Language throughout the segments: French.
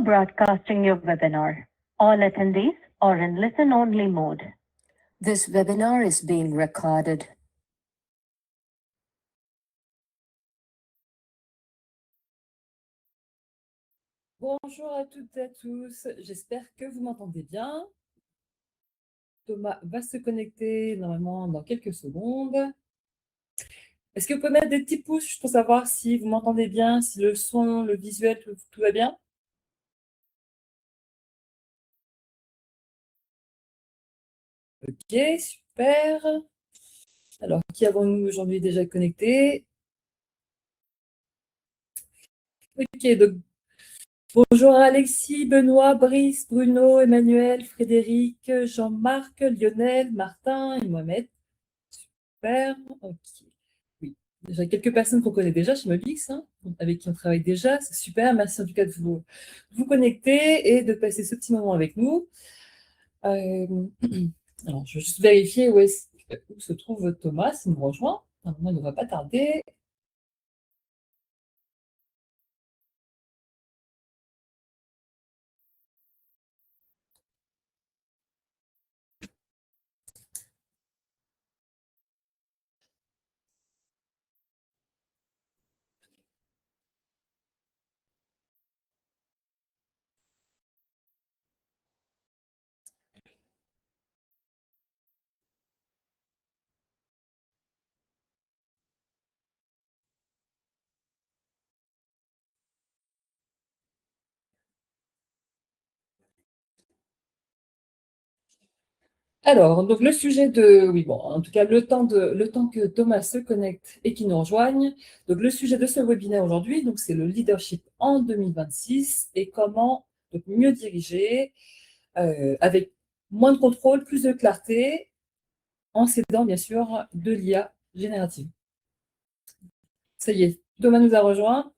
broadcasting your webinar. All attendees are in listen-only mode. This webinar is being recorded. Bonjour à toutes et à tous, j'espère que vous m'entendez bien. Thomas va se connecter normalement dans quelques secondes. Est-ce que vous pouvez mettre des petits pouces pour savoir si vous m'entendez bien, si le son, le visuel, tout va bien? Ok, super. Alors, qui avons-nous aujourd'hui déjà connecté? Ok, donc bonjour à Alexis, Benoît, Brice, Bruno, Emmanuel, Frédéric, Jean-Marc, Lionel, Martin et Mohamed. Super, ok. Oui, déjà quelques personnes qu'on connaît déjà chez Mobix, hein, avec qui on travaille déjà, c'est super. Merci en tout cas de vous connecter et de passer ce petit moment avec nous. Alors, je vais juste vérifier où se trouve Thomas, s'il me rejoint. Normalement, il ne va pas tarder. Alors, donc le sujet de, oui, bon, en tout cas, le temps que Thomas se connecte et qu'il nous rejoigne. Donc, le sujet de ce webinaire aujourd'hui, donc, c'est le leadership en 2026 et comment donc, mieux diriger avec moins de contrôle, plus de clarté, en s'aidant bien sûr de l'IA générative. Ça y est, Thomas nous a rejoint.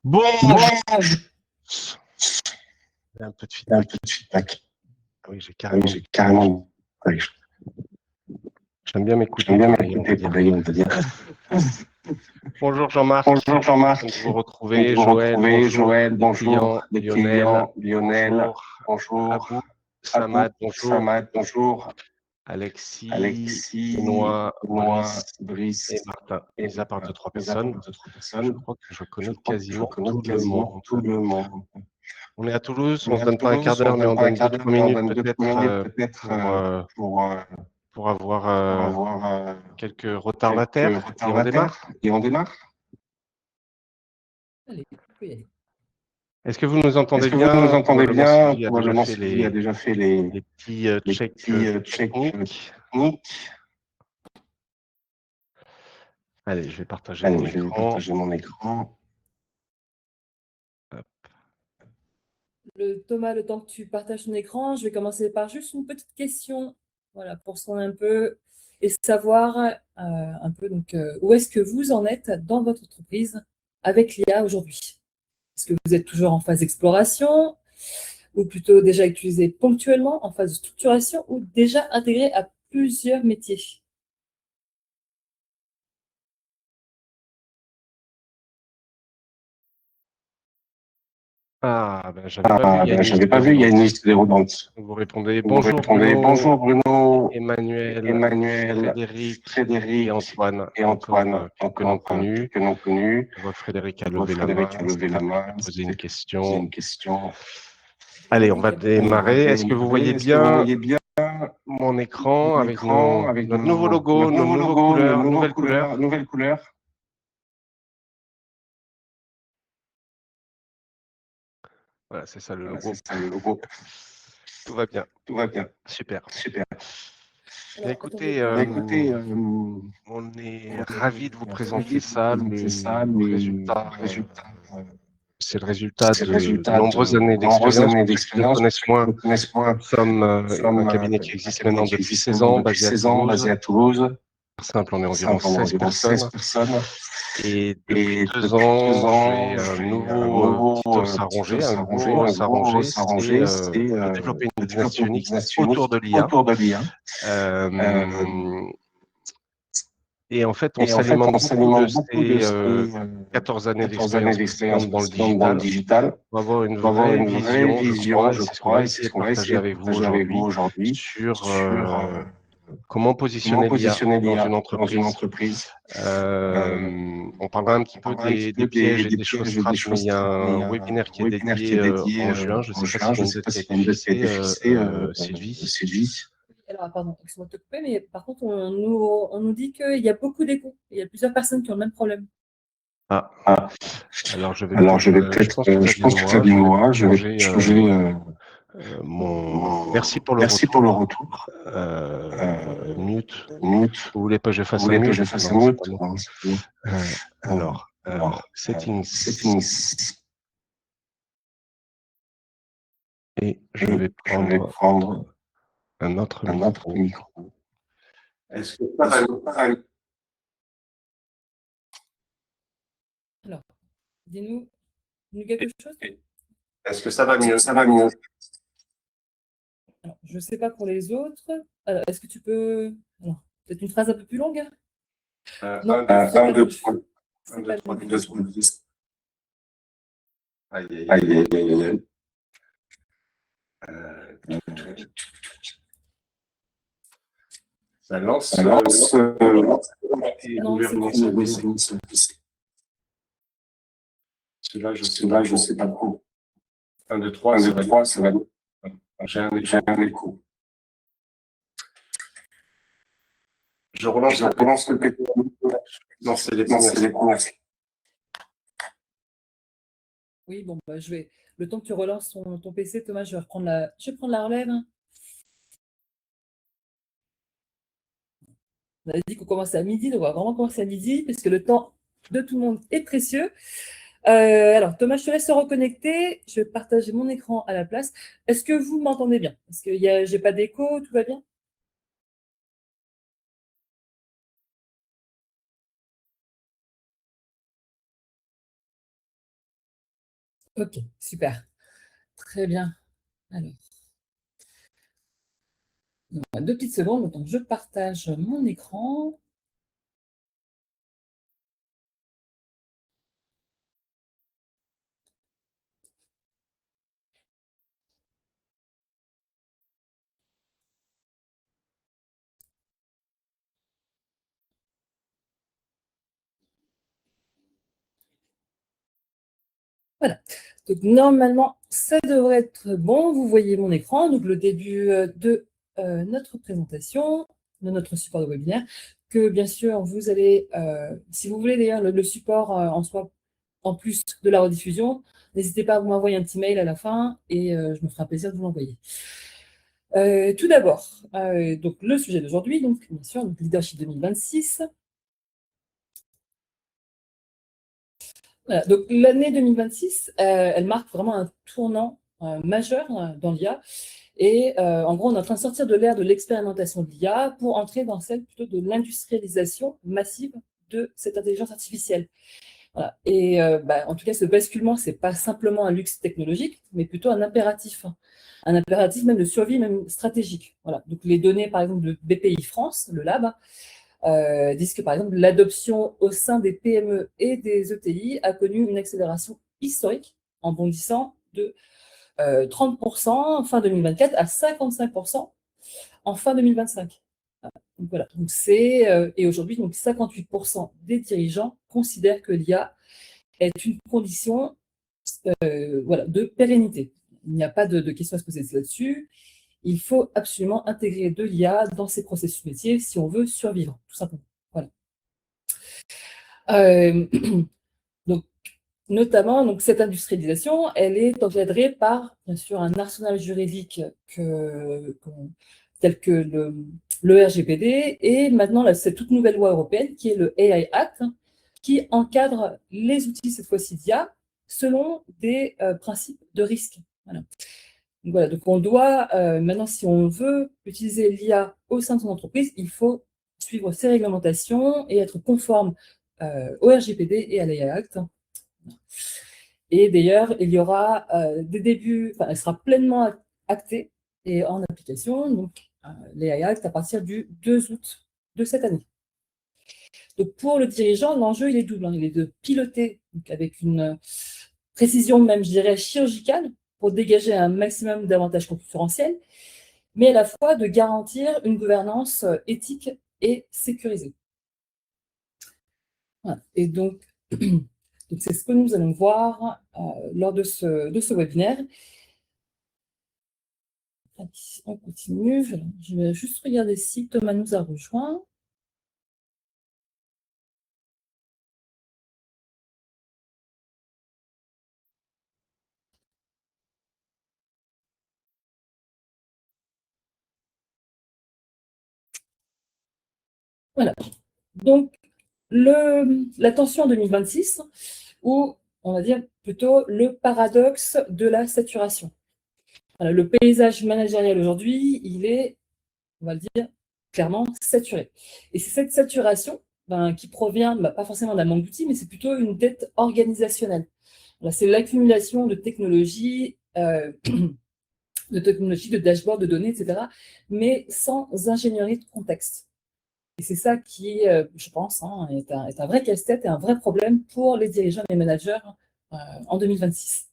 Bonjour. Un peu de feedback. Oui, j'ai carrément. Oui. J'aime bien m'écouter, on va dire. Bonjour Jean-Marc. Bonjour Jean-Marc. Vous retrouvez Joël, bonjour. Lionel, bonjour. Samad, bonjour. Bonjour. Alexis, Benoît, Brice et Martin. Mis à part 2-3 personnes, je crois que je connais quasiment tout le monde. On est à Toulouse, on ne se donne pas un quart d'heure, mais on donne 2-3 minutes peut-être pour avoir quelques retardataires. Et on démarre. Allez, vous pouvez y aller. Est-ce que vous nous entendez bien? Probablement Sylvie a déjà fait les petits checks techniques. Allez, je vais partager mon écran. Hop. Thomas, le temps que tu partages ton écran, je vais commencer par juste une petite question, voilà, pour se rendre un peu et savoir un peu donc où est-ce que vous en êtes dans votre entreprise avec l'IA aujourd'hui? Est-ce que vous êtes toujours en phase d'exploration ou plutôt déjà utilisé ponctuellement en phase de structuration ou déjà intégré à plusieurs métiers? Ah, ben, j'avais pas vu, il y a une liste déroulante. Vous répondez bonjour Bruno, Emmanuel, Frédéric et Antoine, que non connus. Je vois Frédéric a levé la main, poser une question. Allez, on va démarrer. Est-ce que vous voyez bien mon écran avec notre nouveau logo, nos nouvelles couleurs? Voilà, c'est ça le logo. Tout va bien. Super. Alors, écoutez, on est ravis de vous présenter ça, le résultat. C'est le résultat de nombreuses années d'expérience. Pour ceux qui nous connaissent moins, nous sommes un cabinet qui existe maintenant depuis 16 ans, basé à Toulouse. Simple, on est environ 16 personnes. Et depuis 2 ans, j'ai un nouveau petit os à ronger, un gros os à ronger, c'est de développer une business unit autour de l'IA. Et en fait, on s'alimente beaucoup de ces 14 années d'expérience précédentes dans le digital pour avoir une vraie vision, je crois, et c'est ce qu'on va essayer de partager avec vous aujourd'hui, sur comment positionner l'IA dans une entreprise. On parlera un petit peu des pièges et des choses frappes, mais il y a un webinaire qui est dédié en juin. Je ne sais pas s'il y a une date qui a été fixée, Sylvie. Alors, pardon, excuse-moi de te couper, mais par contre, on nous dit qu'il y a beaucoup d'écho. Il y a plusieurs personnes qui ont le même problème. Ah, alors je vais peut-être, je pense que ça vient de moi, je vais changer Merci pour le retour. Mute. Vous voulez pas que je fasse un mute? Non, alors, settings. Et je vais prendre un autre micro. Est-ce que ça va? Alors, dis-nous quelque chose. Est-ce que ça va mieux? Ça va mieux. Alors, je ne sais pas pour les autres. Alors, est-ce que tu peux... peut-être une phrase un peu plus longue? Non, 1, 2, 3. 1, 2, 3, 2 secondes. Aïe, aïe, aïe, aïe, aïe. Ça lance. Non, Celui-là, je sais pas trop. 1, 2, 3, ça va. J'ai un écho. Je relance le PC. Non, c'est les premières. Oui, bon, bah, le temps que tu relances ton PC, Thomas, je vais prendre la relève. On avait dit qu'on commençait à midi, donc on va vraiment commencer à midi, parce que le temps de tout le monde est précieux. Alors, Thomas, je te laisse te reconnecter. Je vais partager mon écran à la place. Est-ce que vous m'entendez bien? Est-ce que j'ai pas d'écho? Tout va bien? Ok, super. Très bien. Alors, 2 petites secondes, donc je partage mon écran. Voilà. Donc, normalement, ça devrait être bon. Vous voyez mon écran, donc le début de notre présentation, de notre support de webinaire, que bien sûr, vous allez, si vous voulez d'ailleurs le support en soi, en plus de la rediffusion, n'hésitez pas à m'envoyer un petit mail à la fin et je me ferai un plaisir de vous l'envoyer. Tout d'abord, donc le sujet d'aujourd'hui, donc bien sûr, donc Leadership 2026. Voilà, donc l'année 2026, elle marque vraiment un tournant majeur dans l'IA. Et en gros, on est en train de sortir de l'ère de l'expérimentation de l'IA pour entrer dans celle plutôt de l'industrialisation massive de cette intelligence artificielle. Voilà. Et en tout cas, ce basculement, ce n'est pas simplement un luxe technologique, mais plutôt un impératif. Un impératif même de survie, même stratégique. Voilà. Donc les données, par exemple, de BPI France, le lab, disent que, par exemple, l'adoption au sein des PME et des ETI a connu une accélération historique en bondissant de 30% en fin 2024 à 55% en fin 2025. Donc, voilà. Donc, et aujourd'hui, donc 58% des dirigeants considèrent que l'IA est une condition de pérennité. Il n'y a pas de question à se poser là-dessus. Il faut absolument intégrer de l'IA dans ces processus métiers si on veut survivre, tout simplement. Voilà. Donc, notamment, donc, cette industrialisation, elle est encadrée par, bien sûr, un arsenal juridique tel que le RGPD et maintenant cette toute nouvelle loi européenne qui est le AI Act, qui encadre les outils, cette fois-ci d'IA, selon des principes de risque. Voilà. Donc, voilà, donc on doit, maintenant, si on veut utiliser l'IA au sein de son entreprise, il faut suivre ces réglementations et être conforme au RGPD et à l'AI Act. Et d'ailleurs, il y aura des débuts, elle sera pleinement actée et en application, donc l'AI Act à partir du 2 août de cette année. Donc, pour le dirigeant, l'enjeu, il est double, hein. Il est de piloter donc, avec une précision même, je dirais, chirurgicale pour dégager un maximum d'avantages concurrentiels, mais à la fois de garantir une gouvernance éthique et sécurisée. Voilà. Et donc, c'est ce que nous allons voir lors de ce webinaire. On continue. Je vais juste regarder si Thomas nous a rejoint. Voilà. Donc, l'attention 2026, ou on va dire plutôt le paradoxe de la saturation. Voilà, le paysage managérial aujourd'hui, il est, on va le dire, clairement saturé. Et c'est cette saturation qui provient, pas forcément d'un manque d'outils, mais c'est plutôt une dette organisationnelle. Voilà, c'est l'accumulation de technologies, de dashboards, de données, etc., mais sans ingénierie de contexte. Et c'est ça qui, je pense, est un vrai casse-tête et un vrai problème pour les dirigeants et les managers en 2026.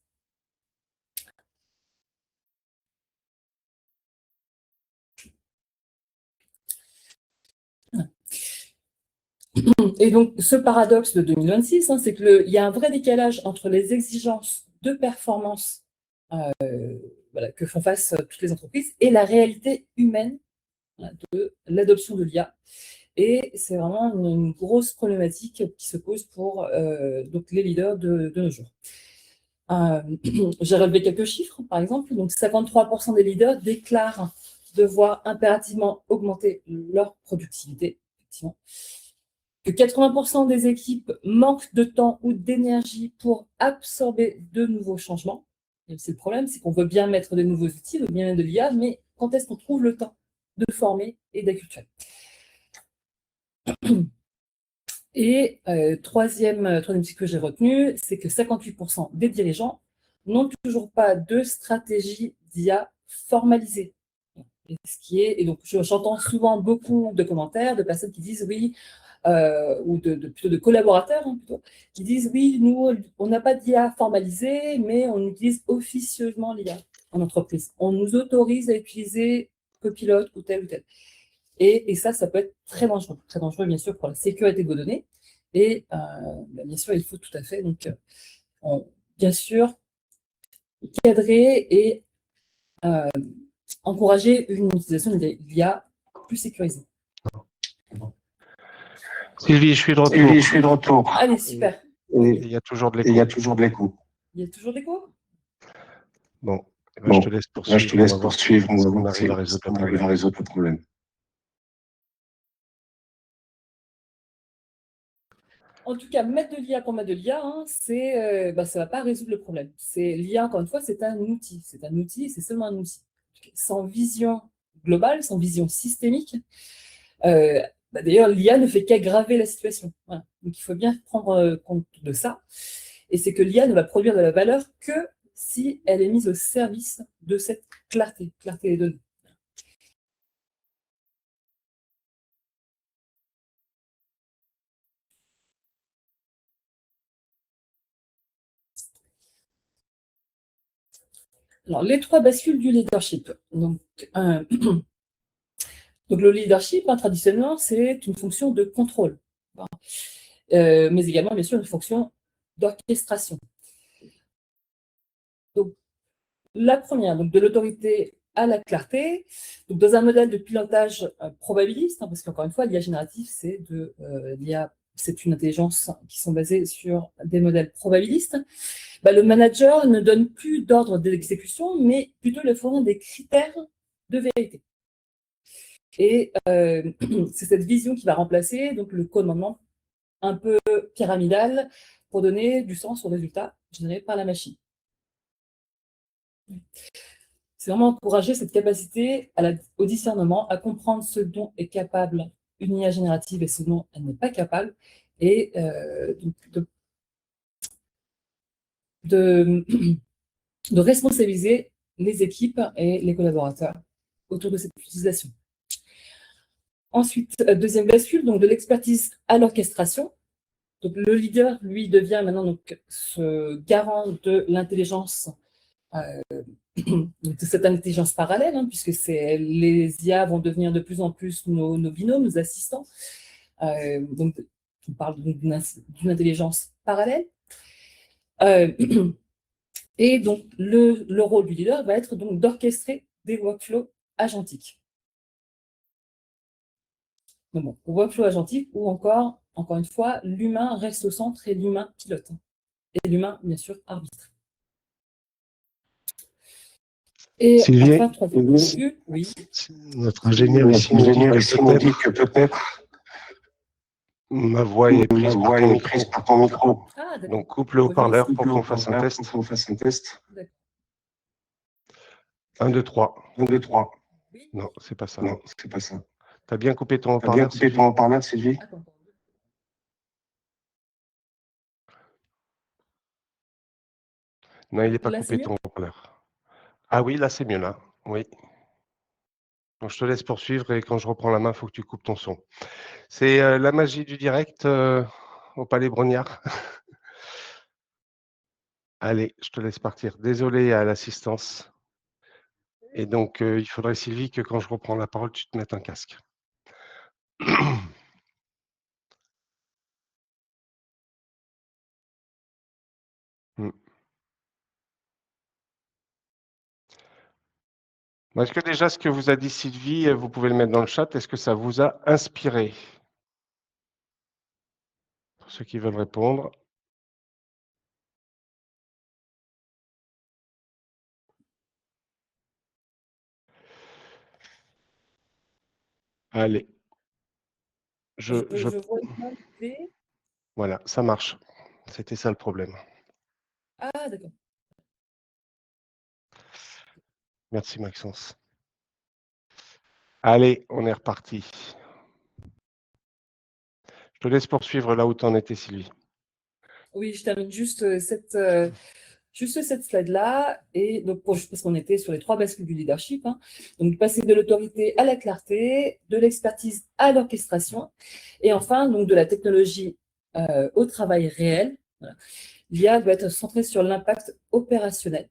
Et donc, ce paradoxe de 2026, c'est qu'il y a un vrai décalage entre les exigences de performance que font face toutes les entreprises et la réalité humaine de l'adoption de l'IA. Et c'est vraiment une grosse problématique qui se pose pour donc les leaders de nos jours. J'ai relevé quelques chiffres, par exemple. Donc, 53% des leaders déclarent devoir impérativement augmenter leur productivité, effectivement. Que 80% des équipes manquent de temps ou d'énergie pour absorber de nouveaux changements. Et c'est le problème, c'est qu'on veut bien mettre de nouveaux outils, on veut bien mettre de l'IA, mais quand est-ce qu'on trouve le temps de former et d'acculturer? Et troisième truc que j'ai retenu, c'est que 58% des dirigeants n'ont toujours pas de stratégie d'IA formalisée. Et donc, j'entends souvent beaucoup de commentaires de personnes qui disent oui, ou plutôt de collaborateurs plutôt, qui disent oui, nous, on n'a pas d'IA formalisée, mais on utilise officieusement l'IA en entreprise. On nous autorise à utiliser Copilot ou tel ou tel. Et ça peut être très dangereux, bien sûr, pour la sécurité de vos données. Et bien sûr, il faut tout à fait, donc, bien sûr, cadrer et encourager une utilisation de l'IA plus sécurisée. Sylvie, je suis de retour. Allez, super. Il y a toujours de l'écho. Il y a toujours de l'écho? Bon, je te laisse poursuivre. On va voir si on arrive à résoudre le problème. En tout cas, mettre de l'IA pour mettre de l'IA, ça ne va pas résoudre le problème. L'IA, encore une fois, c'est un outil. C'est un outil, c'est seulement un outil. Sans vision globale, sans vision systémique, d'ailleurs, l'IA ne fait qu'aggraver la situation. Voilà. Donc, il faut bien prendre compte de ça. Et c'est que l'IA ne va produire de la valeur que si elle est mise au service de cette clarté des données. Alors, les trois bascules du leadership. Donc, le leadership, traditionnellement, c'est une fonction de contrôle, mais également, bien sûr, une fonction d'orchestration. Donc, la première, donc de l'autorité à la clarté, donc dans un modèle de pilotage probabiliste, parce qu'encore une fois, l'IA générative, c'est une intelligence qui sont basées sur des modèles probabilistes. Le manager ne donne plus d'ordre d'exécution, mais plutôt le fournit des critères de vérité. Et c'est cette vision qui va remplacer donc, le commandement un peu pyramidal pour donner du sens aux résultats générés par la machine. C'est vraiment encourager cette capacité au discernement, à comprendre ce dont est capable une IA générative et ce dont elle n'est pas capable, et de responsabiliser les équipes et les collaborateurs autour de cette utilisation. Ensuite, deuxième bascule, donc de l'expertise à l'orchestration. Donc, le leader, lui, devient maintenant donc, ce garant de l'intelligence, de cette intelligence parallèle, hein, puisque les IA vont devenir de plus en plus nos binômes, nos assistants. Donc, on parle d'une intelligence parallèle. Et donc, le rôle du leader va être donc d'orchestrer des workflows agentiques. Donc bon, workflow agentique ou encore une fois, l'humain reste au centre et l'humain pilote. Et l'humain, bien sûr, arbitre. Et Sylvie, enfin, troisième bascule, oui. notre ingénieur ici nous dit que peut-être ma voix est prise par ton micro. Ah, d'accord. Donc coupe le haut-parleur pour qu'on fasse un test. 1, 2, 3. 1, 2, 3. Oui. Non, c'est pas ça. Non, c'est pas ça. T'as bien coupé ton T'as bien haut-parleur, coupé ton haut-parleur, Sylvie? Attends. Non, il n'est pas Là, coupé c'est ton mieux? haut-parleur. Ah oui, là c'est mieux là. Oui. Donc je te laisse poursuivre et quand je reprends la main, il faut que tu coupes ton son. C'est la magie du direct au Palais Brognard. Allez, je te laisse partir. Désolé à l'assistance. Et donc, il faudrait, Sylvie, que quand je reprends la parole, tu te mettes un casque. Hmm. Est-ce que déjà ce que vous a dit Sylvie, vous pouvez le mettre dans le chat, est-ce que ça vous a inspiré? Pour ceux qui veulent répondre. Allez. Je vois une main levée. Voilà, ça marche. C'était ça le problème. Ah, d'accord. Merci Maxence. Allez, on est reparti. Je te laisse poursuivre là où tu en étais, Sylvie. Oui, je termine juste cette slide-là, et donc parce qu'on était sur les 3 bascules du leadership, hein. Donc passer de l'autorité à la clarté, de l'expertise à l'orchestration, et enfin donc de la technologie au travail réel. Voilà. L'IA doit être centrée sur l'impact opérationnel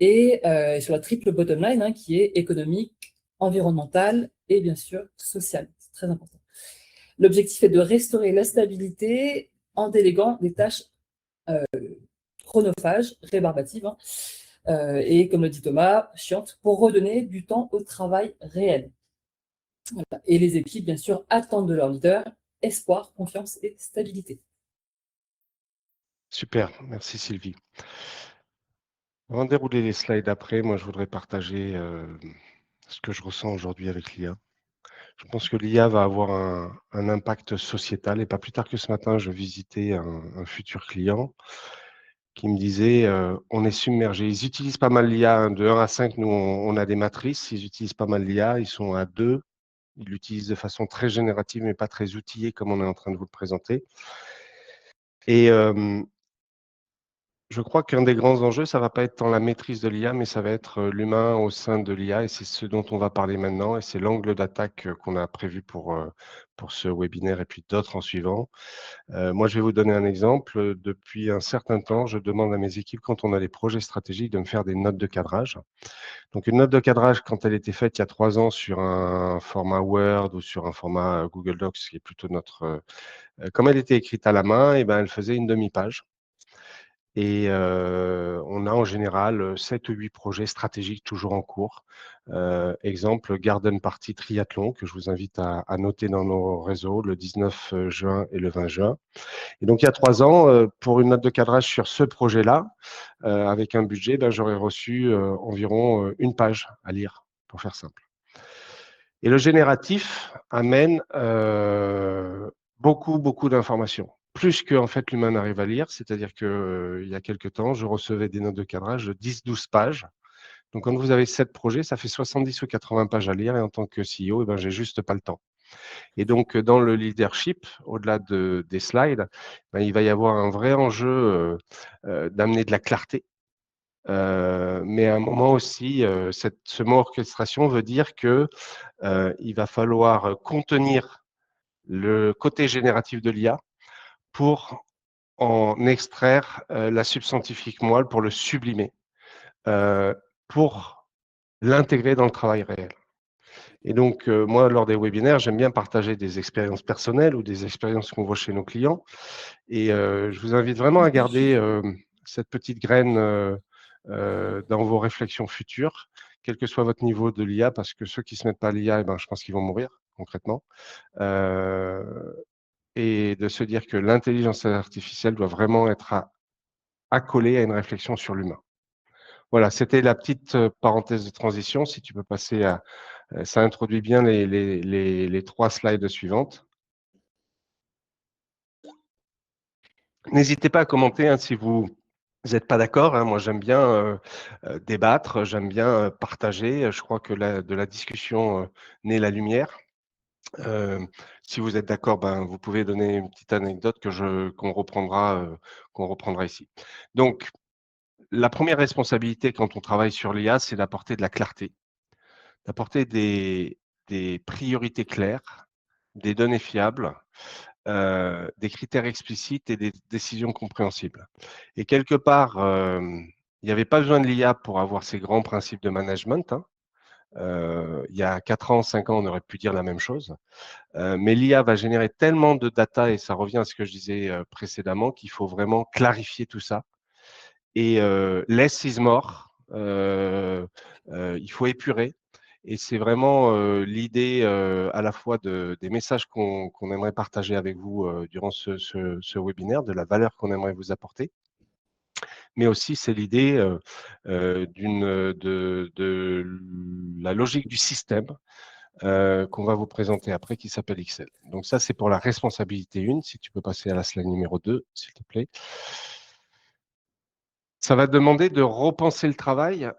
et sur la triple bottom line, hein, qui est économique, environnementale et bien sûr sociale. C'est très important. L'objectif est de restaurer la stabilité en déléguant des tâches chronophages, rébarbatives, hein, et comme le dit Thomas, chiantes, pour redonner du temps au travail réel. Voilà. Et les équipes, bien sûr, attendent de leur leader espoir, confiance et stabilité. Super, merci Sylvie. Avant de dérouler les slides après, moi je voudrais partager ce que je ressens aujourd'hui avec l'IA. Je pense que l'IA va avoir un impact sociétal et pas plus tard que ce matin, je visitais un futur client qui me disait on est submergé. Ils utilisent pas mal l'IA, hein, de 1 à 5, nous on a des matrices, ils utilisent pas mal l'IA, ils sont à 2, ils l'utilisent de façon très générative mais pas très outillée comme on est en train de vous le présenter. Et je crois qu'un des grands enjeux, ça va pas être tant la maîtrise de l'IA, mais ça va être l'humain au sein de l'IA et c'est ce dont on va parler maintenant et c'est l'angle d'attaque qu'on a prévu pour ce webinaire et puis d'autres en suivant. Moi, je vais vous donner un exemple. Depuis un certain temps, je demande à mes équipes, quand on a des projets stratégiques, de me faire des notes de cadrage. Donc, une note de cadrage, quand elle était faite il y a 3 ans sur un format Word ou sur un format Google Docs, qui est plutôt notre… comme elle était écrite à la main, et ben, elle faisait une demi-page. Et on a en général 7 ou 8 projets stratégiques toujours en cours. Exemple, Garden Party Triathlon, que je vous invite à noter dans nos réseaux, le 19 juin et le 20 juin. Et donc, il y a 3 ans, pour une note de cadrage sur ce projet-là, avec un budget, ben, j'aurais reçu environ 1 page à lire, pour faire simple. Et le génératif amène beaucoup d'informations, plus que en fait l'humain n'arrive à lire. C'est-à-dire que il y a quelque temps, je recevais des notes de cadrage de 10-12 pages. Donc, quand vous avez 7 projets, ça fait 70 ou 80 pages à lire. Et en tant que CEO, eh ben, j'ai juste pas le temps. Et donc, dans le leadership, au-delà des slides, ben, il va y avoir un vrai enjeu d'amener de la clarté Mais à un moment aussi, ce mot orchestration veut dire que il va falloir contenir le côté génératif de l'IA pour en extraire la substantifique moelle, pour le sublimer, pour l'intégrer dans le travail réel. Et donc, moi, lors des webinaires, j'aime bien partager des expériences personnelles ou des expériences qu'on voit chez nos clients. Et je vous invite vraiment à garder cette petite graine dans vos réflexions futures, quel que soit votre niveau de l'IA, parce que ceux qui ne se mettent pas à l'IA, eh ben, je pense qu'ils vont mourir concrètement. Et de se dire que l'intelligence artificielle doit vraiment être accolée à une réflexion sur l'humain. Voilà, c'était la petite parenthèse de transition. Si tu peux passer à… ça introduit bien les 3 slides suivantes. N'hésitez pas à commenter hein, si vous n'êtes pas d'accord. Hein. Moi, j'aime bien débattre, j'aime bien partager. Je crois que de la discussion naît la lumière. Si vous êtes d'accord, ben, vous pouvez donner une petite anecdote qu'on reprendra ici. Donc, la première responsabilité quand on travaille sur l'IA, c'est d'apporter de la clarté, d'apporter des priorités claires, des données fiables, des critères explicites et des décisions compréhensibles. Et quelque part, il n'y avait pas besoin de l'IA pour avoir ces grands principes de management. Hein. Il y a 4 ans, 5 ans, on aurait pu dire la même chose. Mais l'IA va générer tellement de data, et ça revient à ce que je disais précédemment, qu'il faut vraiment clarifier tout ça. Et less is more, il faut épurer. Et c'est vraiment l'idée à la fois des messages qu'on aimerait partager avec vous durant ce webinaire, de la valeur qu'on aimerait vous apporter. Mais aussi, c'est l'idée de la logique du système qu'on va vous présenter après, qui s'appelle Excel. Donc ça, c'est pour la responsabilité 1. Si tu peux passer à la slide numéro 2, s'il te plaît. Ça va demander de repenser le travail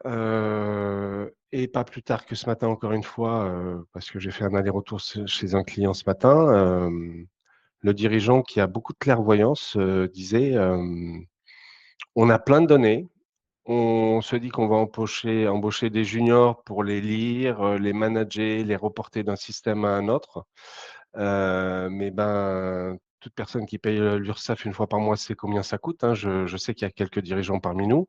et pas plus tard que ce matin, encore une fois, parce que j'ai fait un aller-retour chez un client ce matin. Le dirigeant qui a beaucoup de clairvoyance disait on a plein de données, on se dit qu'on va embaucher des juniors pour les lire, les manager, les reporter d'un système à un autre. Mais ben, toute personne qui paye l'URSSAF une fois par mois sait combien ça coûte. Hein. Je sais qu'il y a quelques dirigeants parmi nous.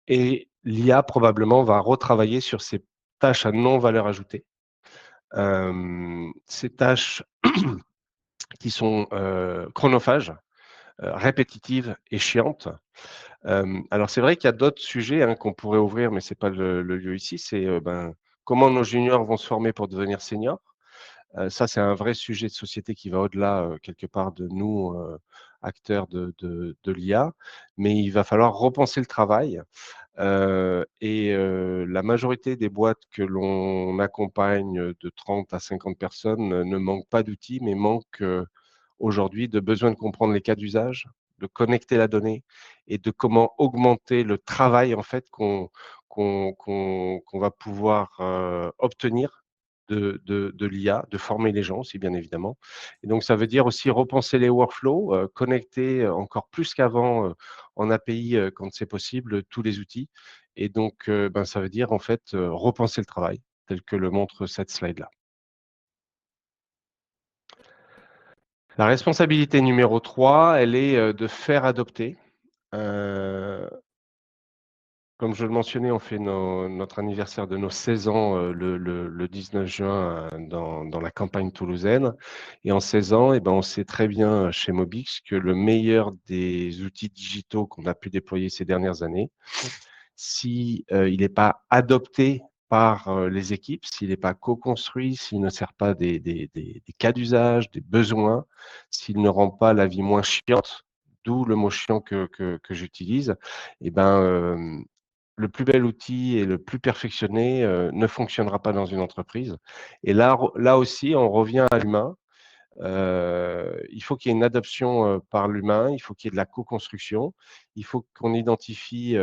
Et l'IA probablement va retravailler sur ces tâches à non-valeur ajoutée. Ces tâches qui sont chronophages, répétitives et chiantes. Alors c'est vrai qu'il y a d'autres sujets hein, qu'on pourrait ouvrir, mais ce n'est pas le lieu ici. C'est comment nos juniors vont se former pour devenir seniors. Ça, c'est un vrai sujet de société qui va au-delà, quelque part, de nous, acteurs de l'IA. Mais il va falloir repenser le travail. La majorité des boîtes que l'on accompagne de 30 à 50 personnes ne manquent pas d'outils, mais manquent aujourd'hui de besoin de comprendre les cas d'usage, de connecter la donnée et de comment augmenter le travail en fait qu'on va pouvoir obtenir de l'IA, de former les gens aussi bien évidemment. Et donc ça veut dire aussi repenser les workflows, connecter encore plus qu'avant en API quand c'est possible tous les outils. Et donc ça veut dire en fait repenser le travail tel que le montre cette slide-là. La responsabilité numéro 3, elle est de faire adopter. Comme je le mentionnais, on fait notre anniversaire de nos 16 ans le 19 juin dans la campagne toulousaine. Et en 16 ans, eh ben, on sait très bien chez Mobix que le meilleur des outils digitaux qu'on a pu déployer ces dernières années, si il n'est pas adopté par les équipes, s'il n'est pas co-construit, s'il ne sert pas des cas d'usage, des besoins, s'il ne rend pas la vie moins chiante, d'où le mot chiant que j'utilise, eh ben, le plus bel outil et le plus perfectionné ne fonctionnera pas dans une entreprise. Et là aussi, on revient à l'humain. Il faut qu'il y ait une adoption par l'humain, il faut qu'il y ait de la co-construction, il faut qu'on identifie,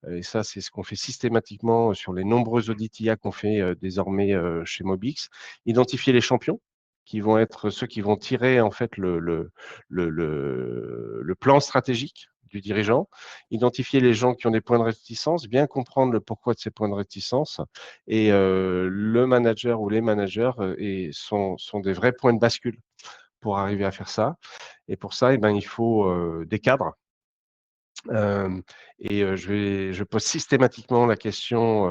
et ça c'est ce qu'on fait systématiquement sur les nombreux audits IA qu'on fait désormais chez Mobix, identifier les champions qui vont être ceux qui vont tirer en fait le plan stratégique du dirigeant, identifier les gens qui ont des points de réticence, bien comprendre le pourquoi de ces points de réticence, et le manager ou les managers sont des vrais points de bascule pour arriver à faire ça. Et pour ça, eh ben, il faut des cadres. Je pose systématiquement la question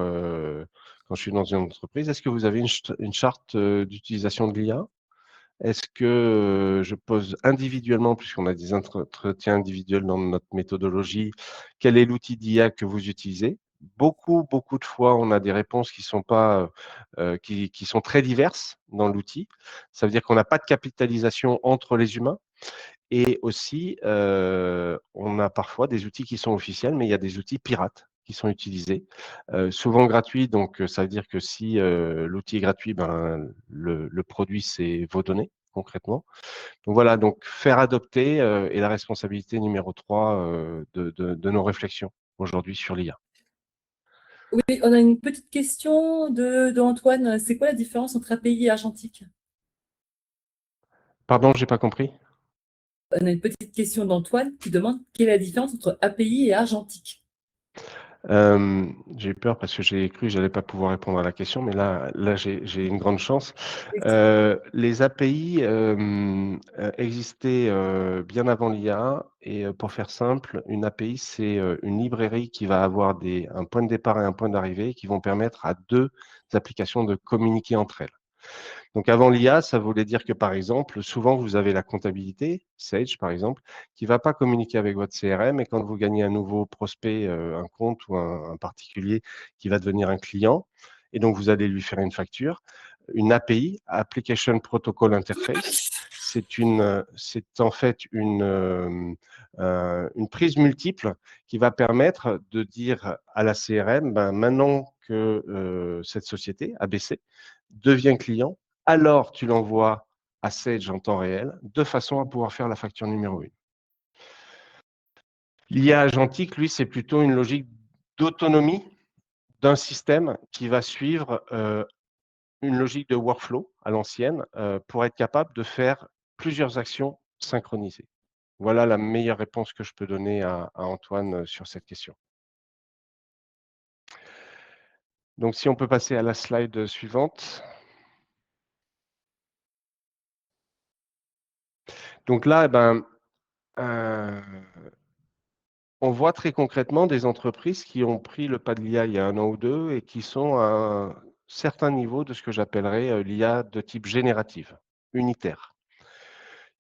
quand je suis dans une entreprise, est-ce que vous avez une charte d'utilisation de l'IA? Est-ce que je pose individuellement, puisqu'on a des entretiens individuels dans notre méthodologie, quel est l'outil d'IA que vous utilisez? Beaucoup de fois, on a des réponses qui sont pas, qui sont très diverses dans l'outil. Ça veut dire qu'on n'a pas de capitalisation entre les humains. Et aussi, on a parfois des outils qui sont officiels, mais il y a des outils pirates qui sont utilisés, souvent gratuits. Donc, ça veut dire que si l'outil est gratuit, ben, le produit, c'est vos données, concrètement. Donc voilà, donc faire adopter est la responsabilité numéro 3 de nos réflexions aujourd'hui sur l'IA. Oui, on a une petite question de Antoine. C'est quoi la différence entre API et argentique? Pardon, j'ai pas compris. On a une petite question d'Antoine qui demande quelle est la différence entre API et argentique. J'ai eu peur parce que j'ai cru que j'allais pas pouvoir répondre à la question, mais là j'ai une grande chance. Les API existaient bien avant l'IA et pour faire simple, une API, c'est une librairie qui va avoir un point de départ et un point d'arrivée qui vont permettre à 2 applications de communiquer entre elles. Donc avant l'IA, ça voulait dire que par exemple, souvent vous avez la comptabilité, Sage par exemple, qui ne va pas communiquer avec votre CRM et quand vous gagnez un nouveau prospect, un compte ou un particulier qui va devenir un client, et donc vous allez lui faire une facture, une API, Application Protocol Interface, c'est en fait une prise multiple qui va permettre de dire à la CRM, ben, maintenant que cette société, ABC, devient client, alors tu l'envoies à Sage en temps réel, de façon à pouvoir faire la facture numéro 1. L'IA agentique, lui, c'est plutôt une logique d'autonomie d'un système qui va suivre une logique de workflow à l'ancienne pour être capable de faire plusieurs actions synchronisées. Voilà la meilleure réponse que je peux donner à Antoine sur cette question. Donc, si on peut passer à la slide suivante. Donc là, eh ben, on voit très concrètement des entreprises qui ont pris le pas de l'IA il y a 1 an ou 2 et qui sont à un certain niveau de ce que j'appellerais l'IA de type générative, unitaire.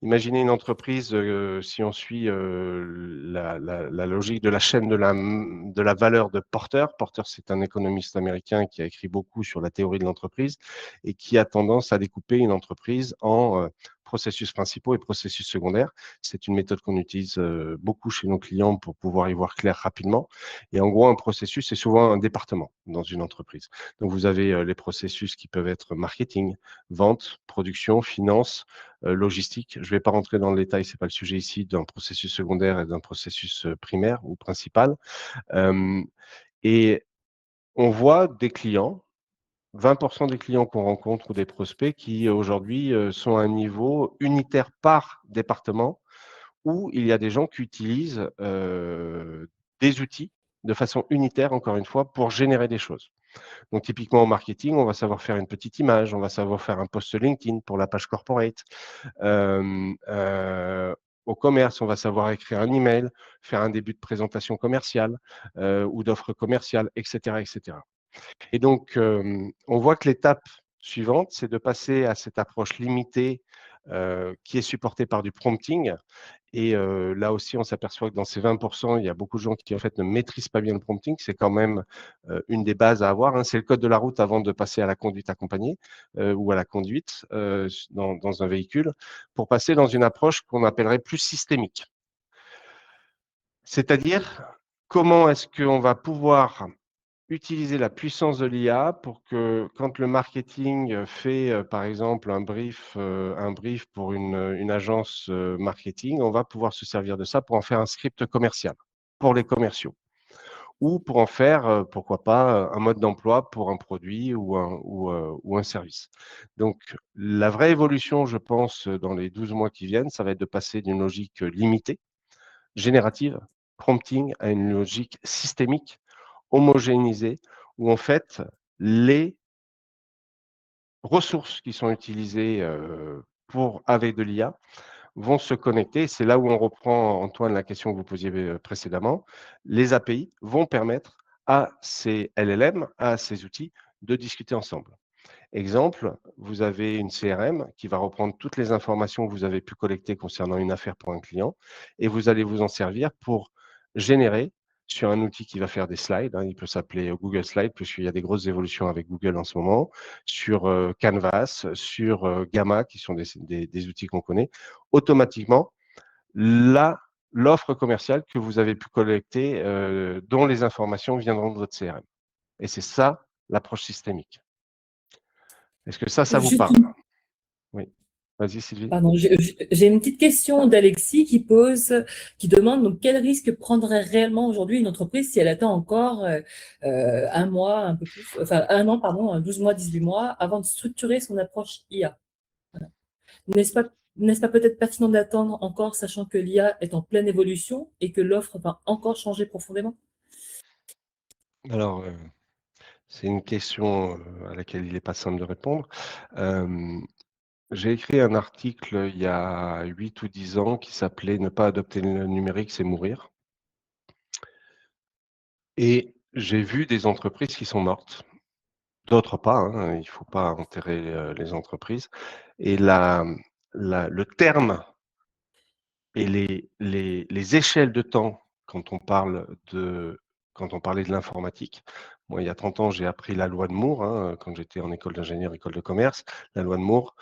Imaginez une entreprise, si on suit la logique de la chaîne de la valeur de Porter. Porter, c'est un économiste américain qui a écrit beaucoup sur la théorie de l'entreprise et qui a tendance à découper une entreprise en processus principaux et processus secondaires. C'est une méthode qu'on utilise beaucoup chez nos clients pour pouvoir y voir clair rapidement. Et en gros, un processus, c'est souvent un département dans une entreprise. Donc, vous avez les processus qui peuvent être marketing, vente, production, finance, logistique. Je ne vais pas rentrer dans le détail, ce n'est pas le sujet ici, d'un processus secondaire et d'un processus primaire ou principal. Et on voit des clients, 20% des clients qu'on rencontre ou des prospects qui aujourd'hui sont à un niveau unitaire par département où il y a des gens qui utilisent des outils de façon unitaire, encore une fois, pour générer des choses. Donc, typiquement, au marketing, on va savoir faire une petite image, on va savoir faire un post LinkedIn pour la page corporate. Au commerce, on va savoir écrire un email, faire un début de présentation commerciale ou d'offre commerciale, etc., etc. Et donc, on voit que l'étape suivante, c'est de passer à cette approche limitée qui est supportée par du prompting. Et là aussi, on s'aperçoit que dans ces 20%, il y a beaucoup de gens qui en fait ne maîtrisent pas bien le prompting. C'est quand même une des bases à avoir, hein. C'est le code de la route avant de passer à la conduite accompagnée ou à la conduite dans un véhicule, pour passer dans une approche qu'on appellerait plus systémique. C'est-à-dire, comment est-ce qu'on va pouvoir utiliser la puissance de l'IA pour que quand le marketing fait, par exemple, un brief pour une agence marketing, on va pouvoir se servir de ça pour en faire un script commercial pour les commerciaux ou pour en faire, pourquoi pas, un mode d'emploi pour un produit ou un service. Donc la vraie évolution, je pense, dans les 12 mois qui viennent, ça va être de passer d'une logique limitée, générative, prompting a une logique systémique, homogénéisée, où en fait, les ressources qui sont utilisées avec de l'IA vont se connecter. C'est là où on reprend, Antoine, la question que vous posiez précédemment. Les API vont permettre à ces LLM, à ces outils, de discuter ensemble. Exemple, vous avez une CRM qui va reprendre toutes les informations que vous avez pu collecter concernant une affaire pour un client et vous allez vous en servir pour générer sur un outil qui va faire des slides, il peut s'appeler Google Slides puisqu'il y a des grosses évolutions avec Google en ce moment, sur Canvas, sur Gamma qui sont des outils qu'on connaît, automatiquement l'offre commerciale que vous avez pu collecter dont les informations viendront de votre CRM. Et c'est ça l'approche systémique. Est-ce que ça vous parle? Oui. Vas-y, Sylvie. Pardon, j'ai une petite question d'Alexis qui demande donc quel risque prendrait réellement aujourd'hui une entreprise si elle attend encore un mois, un peu plus, enfin un an, pardon, 12 mois, 18 mois avant de structurer son approche IA. Voilà. N'est-ce pas peut-être pertinent d'attendre encore, sachant que l'IA est en pleine évolution et que l'offre va encore changer profondément? Alors, c'est une question à laquelle il n'est pas simple de répondre. J'ai écrit un article il y a 8 ou 10 ans qui s'appelait « Ne pas adopter le numérique, c'est mourir ». Et j'ai vu des entreprises qui sont mortes, d'autres pas, il ne faut pas enterrer les entreprises. Et le terme et les échelles de temps quand on parlait de l'informatique. Moi, il y a 30 ans, j'ai appris la loi de Moore, quand j'étais en école d'ingénieur, école de commerce. La loi de Moore,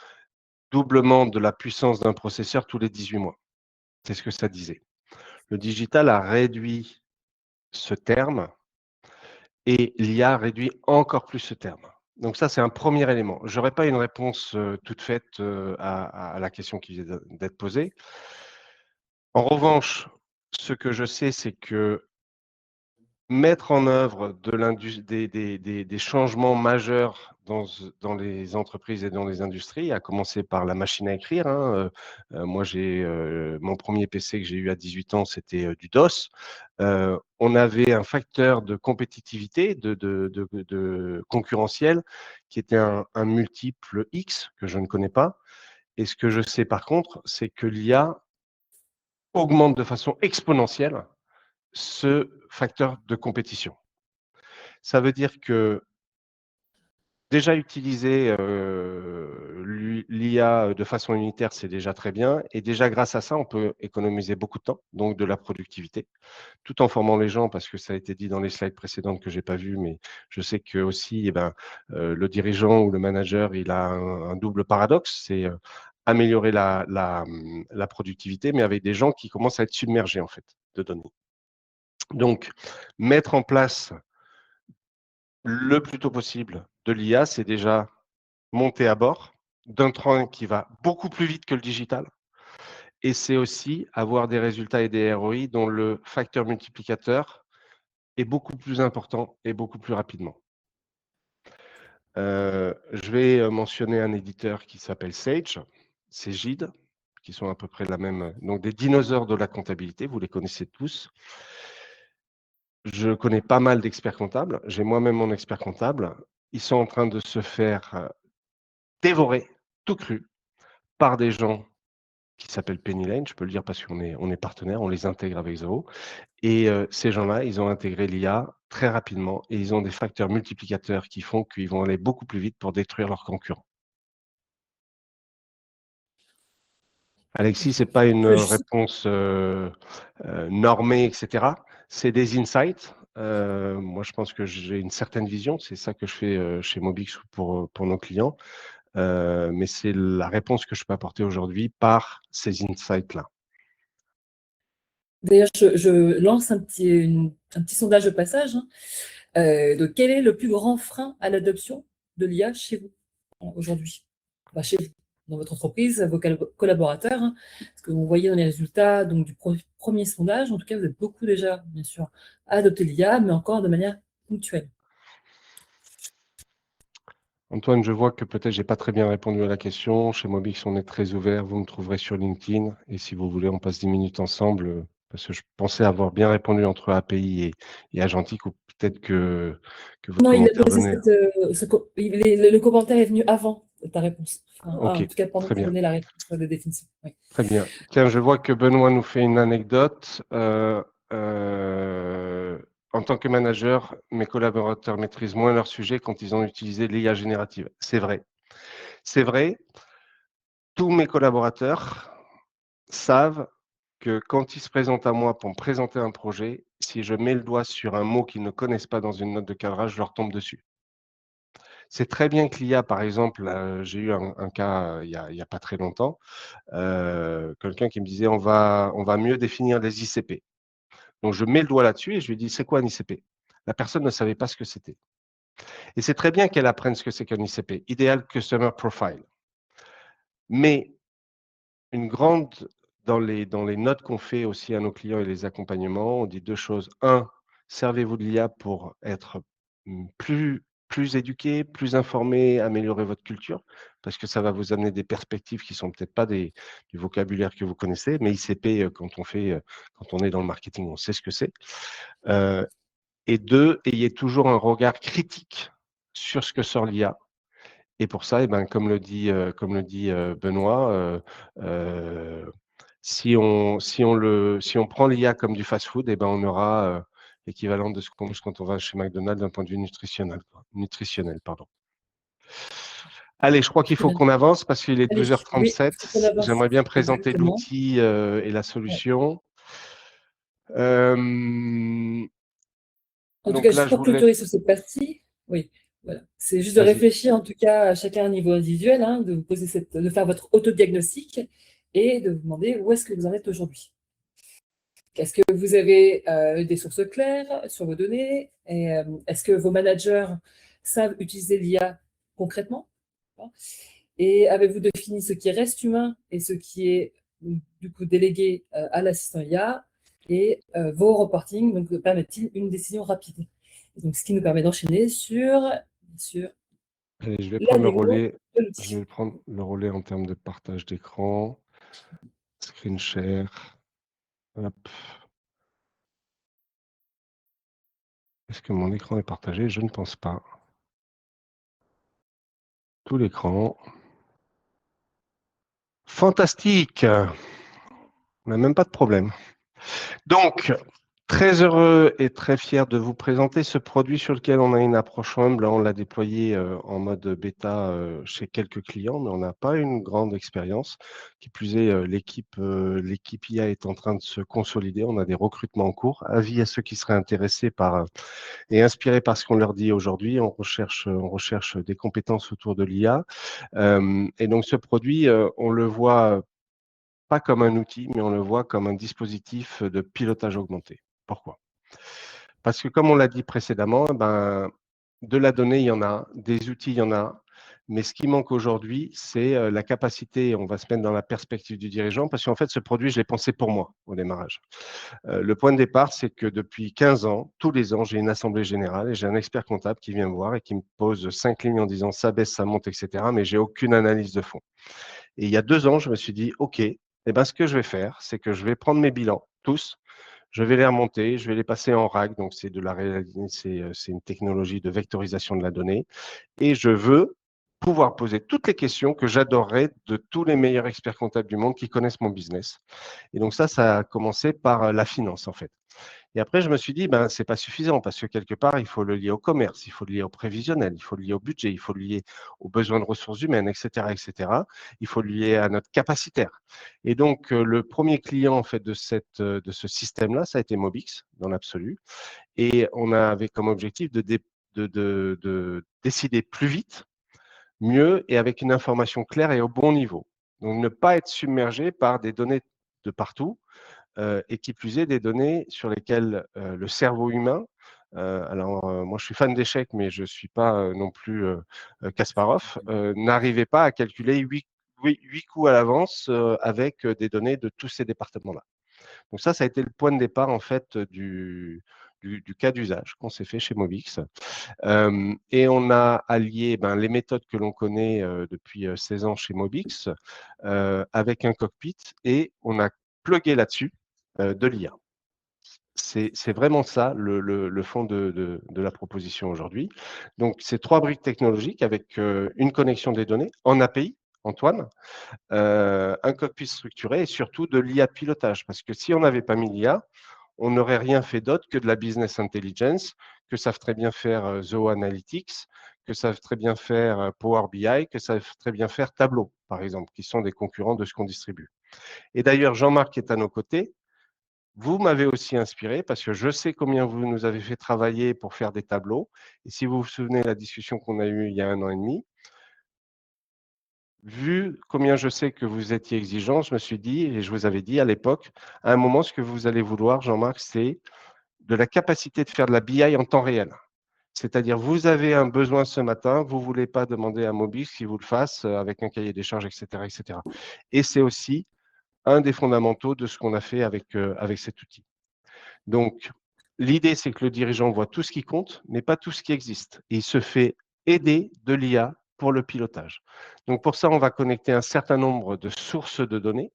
doublement de la puissance d'un processeur tous les 18 mois. C'est ce que ça disait. Le digital a réduit ce terme et l'IA réduit encore plus ce terme. Donc ça, c'est un premier élément. Je n'aurais pas une réponse toute faite à la question qui vient d'être posée. En revanche, ce que je sais, c'est que mettre en œuvre des changements majeurs dans les entreprises et dans les industries, à commencer par la machine à écrire. Moi, mon premier PC que j'ai eu à 18 ans, c'était du DOS. On avait un facteur de compétitivité, de concurrentiel, qui était un multiple X que je ne connais pas. Et ce que je sais par contre, c'est que l'IA augmente de façon exponentielle ce facteur de compétition. Ça veut dire que déjà utiliser l'IA de façon unitaire, c'est déjà très bien. Et déjà, grâce à ça, on peut économiser beaucoup de temps, donc de la productivité, tout en formant les gens, parce que ça a été dit dans les slides précédentes que je n'ai pas vues, mais je sais que aussi, le dirigeant ou le manager, il a un double paradoxe, c'est améliorer la productivité, mais avec des gens qui commencent à être submergés, en fait, de données. Donc, mettre en place le plus tôt possible de l'IA, c'est déjà monter à bord d'un train qui va beaucoup plus vite que le digital. Et c'est aussi avoir des résultats et des ROI dont le facteur multiplicateur est beaucoup plus important et beaucoup plus rapidement. Je vais mentionner un éditeur qui s'appelle Sage, c'est Gide, qui sont à peu près la même, donc des dinosaures de la comptabilité, vous les connaissez tous. Je connais pas mal d'experts comptables, j'ai moi-même mon expert comptable. Ils sont en train de se faire dévorer, tout cru, par des gens qui s'appellent Penny Lane, je peux le dire parce qu'on est partenaire, on les intègre avec Zoho. Et ces gens-là, ils ont intégré l'IA très rapidement et ils ont des facteurs multiplicateurs qui font qu'ils vont aller beaucoup plus vite pour détruire leurs concurrents. Alexis, ce n'est pas une réponse normée, etc. C'est des insights. Moi, je pense que j'ai une certaine vision. C'est ça que je fais chez Mobix pour nos clients. Mais c'est la réponse que je peux apporter aujourd'hui par ces insights-là. D'ailleurs, je lance un petit sondage de passage. Donc, quel est le plus grand frein à l'adoption de l'IA chez vous aujourd'hui? Chez vous, dans votre entreprise, vos collaborateurs. Parce que vous voyez dans les résultats donc, du premier sondage, en tout cas, vous êtes beaucoup déjà, bien sûr, à adopter l'IA, mais encore de manière ponctuelle. Antoine, je vois que peut-être je n'ai pas très bien répondu à la question. Chez Mobix, on est très ouvert. Vous me trouverez sur LinkedIn. Et si vous voulez, on passe 10 minutes ensemble. Parce que je pensais avoir bien répondu entre API et agentique, ou peut-être que votre Non, il a commentaire posé venait. le commentaire est venu avant ta réponse. Enfin, en Ok, tout cas, pendant très que tu bien. donnais la réponse de définition. Oui. Très bien. Tiens, je vois que Benoît nous fait une anecdote. En tant que manager, mes collaborateurs maîtrisent moins leur sujet quand ils ont utilisé l'IA générative. C'est vrai. C'est vrai. Tous mes collaborateurs savent que quand ils se présentent à moi pour me présenter un projet, si je mets le doigt sur un mot qu'ils ne connaissent pas dans une note de cadrage, je leur tombe dessus. C'est très bien que l'IA, par exemple, j'ai eu un cas il y a pas très longtemps, quelqu'un qui me disait on va mieux définir les ICP. Donc je mets le doigt là-dessus et je lui dis c'est quoi un ICP? La personne ne savait pas ce que c'était. Et c'est très bien qu'elle apprenne ce que c'est qu'un ICP, Ideal Customer Profile. Mais une grande, dans les notes qu'on fait aussi à nos clients et les accompagnements, on dit deux choses. Un, servez-vous de l'IA pour être plus éduqué, plus informé, améliorer votre culture, parce que ça va vous amener des perspectives qui sont peut-être pas du vocabulaire que vous connaissez, mais ICP, quand on est dans le marketing, on sait ce que c'est. Et deux, ayez toujours un regard critique sur ce que sort l'IA. Et pour ça, eh ben, comme le dit Benoît, si on prend l'IA comme du fast-food, eh ben, on aura l'équivalent de ce qu'on mange quand on va chez McDonald's d'un point de vue nutritionnel, pardon. Allez, je crois qu'il Très faut bien. qu'on avance parce qu'il est Allez, oui, il faut qu'on 12h37. avance. J'aimerais bien présenter Exactement. l'outil et la Ouais. solution. En tout cas, Donc là, juste je pour vous clôturer laisse. sur cette partie, oui, voilà. C'est juste de Vas-y. réfléchir, en tout cas, à chacun à un niveau individuel, hein, de vous poser de faire votre autodiagnostic et de vous demander où est-ce que vous en êtes aujourd'hui. Est-ce que vous avez des sources claires sur vos données? Et est-ce que vos managers savent utiliser l'IA concrètement? Et avez-vous défini ce qui reste humain et ce qui est du coup délégué à l'assistant IA? Et vos reportings donc, permettent-ils une décision rapide? Et donc, ce qui nous permet d'enchaîner sur Allez, je vais la prendre le démo relais. de Je l'outil. vais prendre le relais en termes de partage d'écran, screen share. Hop. Est-ce que mon écran est partagé? Je ne pense pas. Tout l'écran. Fantastique! On n'a même pas de problème. Donc, très heureux et très fier de vous présenter ce produit sur lequel on a une approche humble. On l'a déployé en mode bêta chez quelques clients, mais on n'a pas une grande expérience. Qui plus est, l'équipe IA est en train de se consolider. On a des recrutements en cours. Avis à ceux qui seraient intéressés par et inspirés par ce qu'on leur dit aujourd'hui. On recherche des compétences autour de l'IA. Et donc, ce produit, on le voit pas comme un outil, mais on le voit comme un dispositif de pilotage augmenté. Pourquoi? Parce que comme on l'a dit précédemment, ben, de la donnée, il y en a, des outils, il y en a, mais ce qui manque aujourd'hui, c'est la capacité, on va se mettre dans la perspective du dirigeant, parce qu'en fait, ce produit, je l'ai pensé pour moi au démarrage. Le point de départ, c'est que depuis 15 ans, tous les ans, j'ai une assemblée générale et j'ai un expert comptable qui vient me voir et qui me pose 5 lignes en disant ça baisse, ça monte, etc., mais j'ai aucune analyse de fond. Et il y a 2 ans, je me suis dit, OK, eh ben, ce que je vais faire, c'est que je vais prendre mes bilans, tous, je vais les remonter, je vais les passer en RAG, donc c'est une technologie de vectorisation de la donnée, et je veux pouvoir poser toutes les questions que j'adorerais de tous les meilleurs experts comptables du monde qui connaissent mon business. Et donc ça a commencé par la finance, en fait. Et après, je me suis dit, ben, c'est pas suffisant parce que quelque part, il faut le lier au commerce, il faut le lier au prévisionnel, il faut le lier au budget, il faut le lier aux besoins de ressources humaines, etc., etc. Il faut le lier à notre capacitaire. Et donc, le premier client, en fait, de ce système-là, ça a été Mobix, dans l'absolu. Et on avait comme objectif de décider plus vite, mieux et avec une information claire et au bon niveau. Donc, ne pas être submergé par des données de partout, et qui plus est des données sur lesquelles le cerveau humain, moi je suis fan d'échecs, mais je ne suis pas non plus Kasparov, n'arrivait pas à calculer 8 coups à l'avance avec des données de tous ces départements-là. Donc ça a été le point de départ en fait du cas d'usage qu'on s'est fait chez Mobix. Et on a allié les méthodes que l'on connaît depuis 16 ans chez Mobix avec un cockpit et on a plugué là-dessus de l'IA. C'est vraiment ça le fond de la proposition aujourd'hui. Donc, c'est 3 briques technologiques avec une connexion des données en API, Antoine, un cockpit structuré et surtout de l'IA de pilotage. Parce que si on n'avait pas mis l'IA, on n'aurait rien fait d'autre que de la business intelligence, que savent très bien faire Zoho Analytics, que savent très bien faire Power BI, que savent très bien faire Tableau, par exemple, qui sont des concurrents de ce qu'on distribue. Et d'ailleurs, Jean-Marc est à nos côtés. Vous m'avez aussi inspiré parce que je sais combien vous nous avez fait travailler pour faire des tableaux. Et si vous vous souvenez de la discussion qu'on a eue il y a 1 an et demi, vu combien je sais que vous étiez exigeant, je me suis dit, et je vous avais dit à l'époque, à un moment, ce que vous allez vouloir, Jean-Marc, c'est de la capacité de faire de la BI en temps réel. C'est-à-dire, vous avez un besoin ce matin, vous ne voulez pas demander à Mobix qu'il vous le fasse avec un cahier des charges, etc. etc. Et c'est aussi un des fondamentaux de ce qu'on a fait avec cet outil. Donc, l'idée, c'est que le dirigeant voit tout ce qui compte, mais pas tout ce qui existe. Et il se fait aider de l'IA pour le pilotage. Donc, pour ça, on va connecter un certain nombre de sources de données.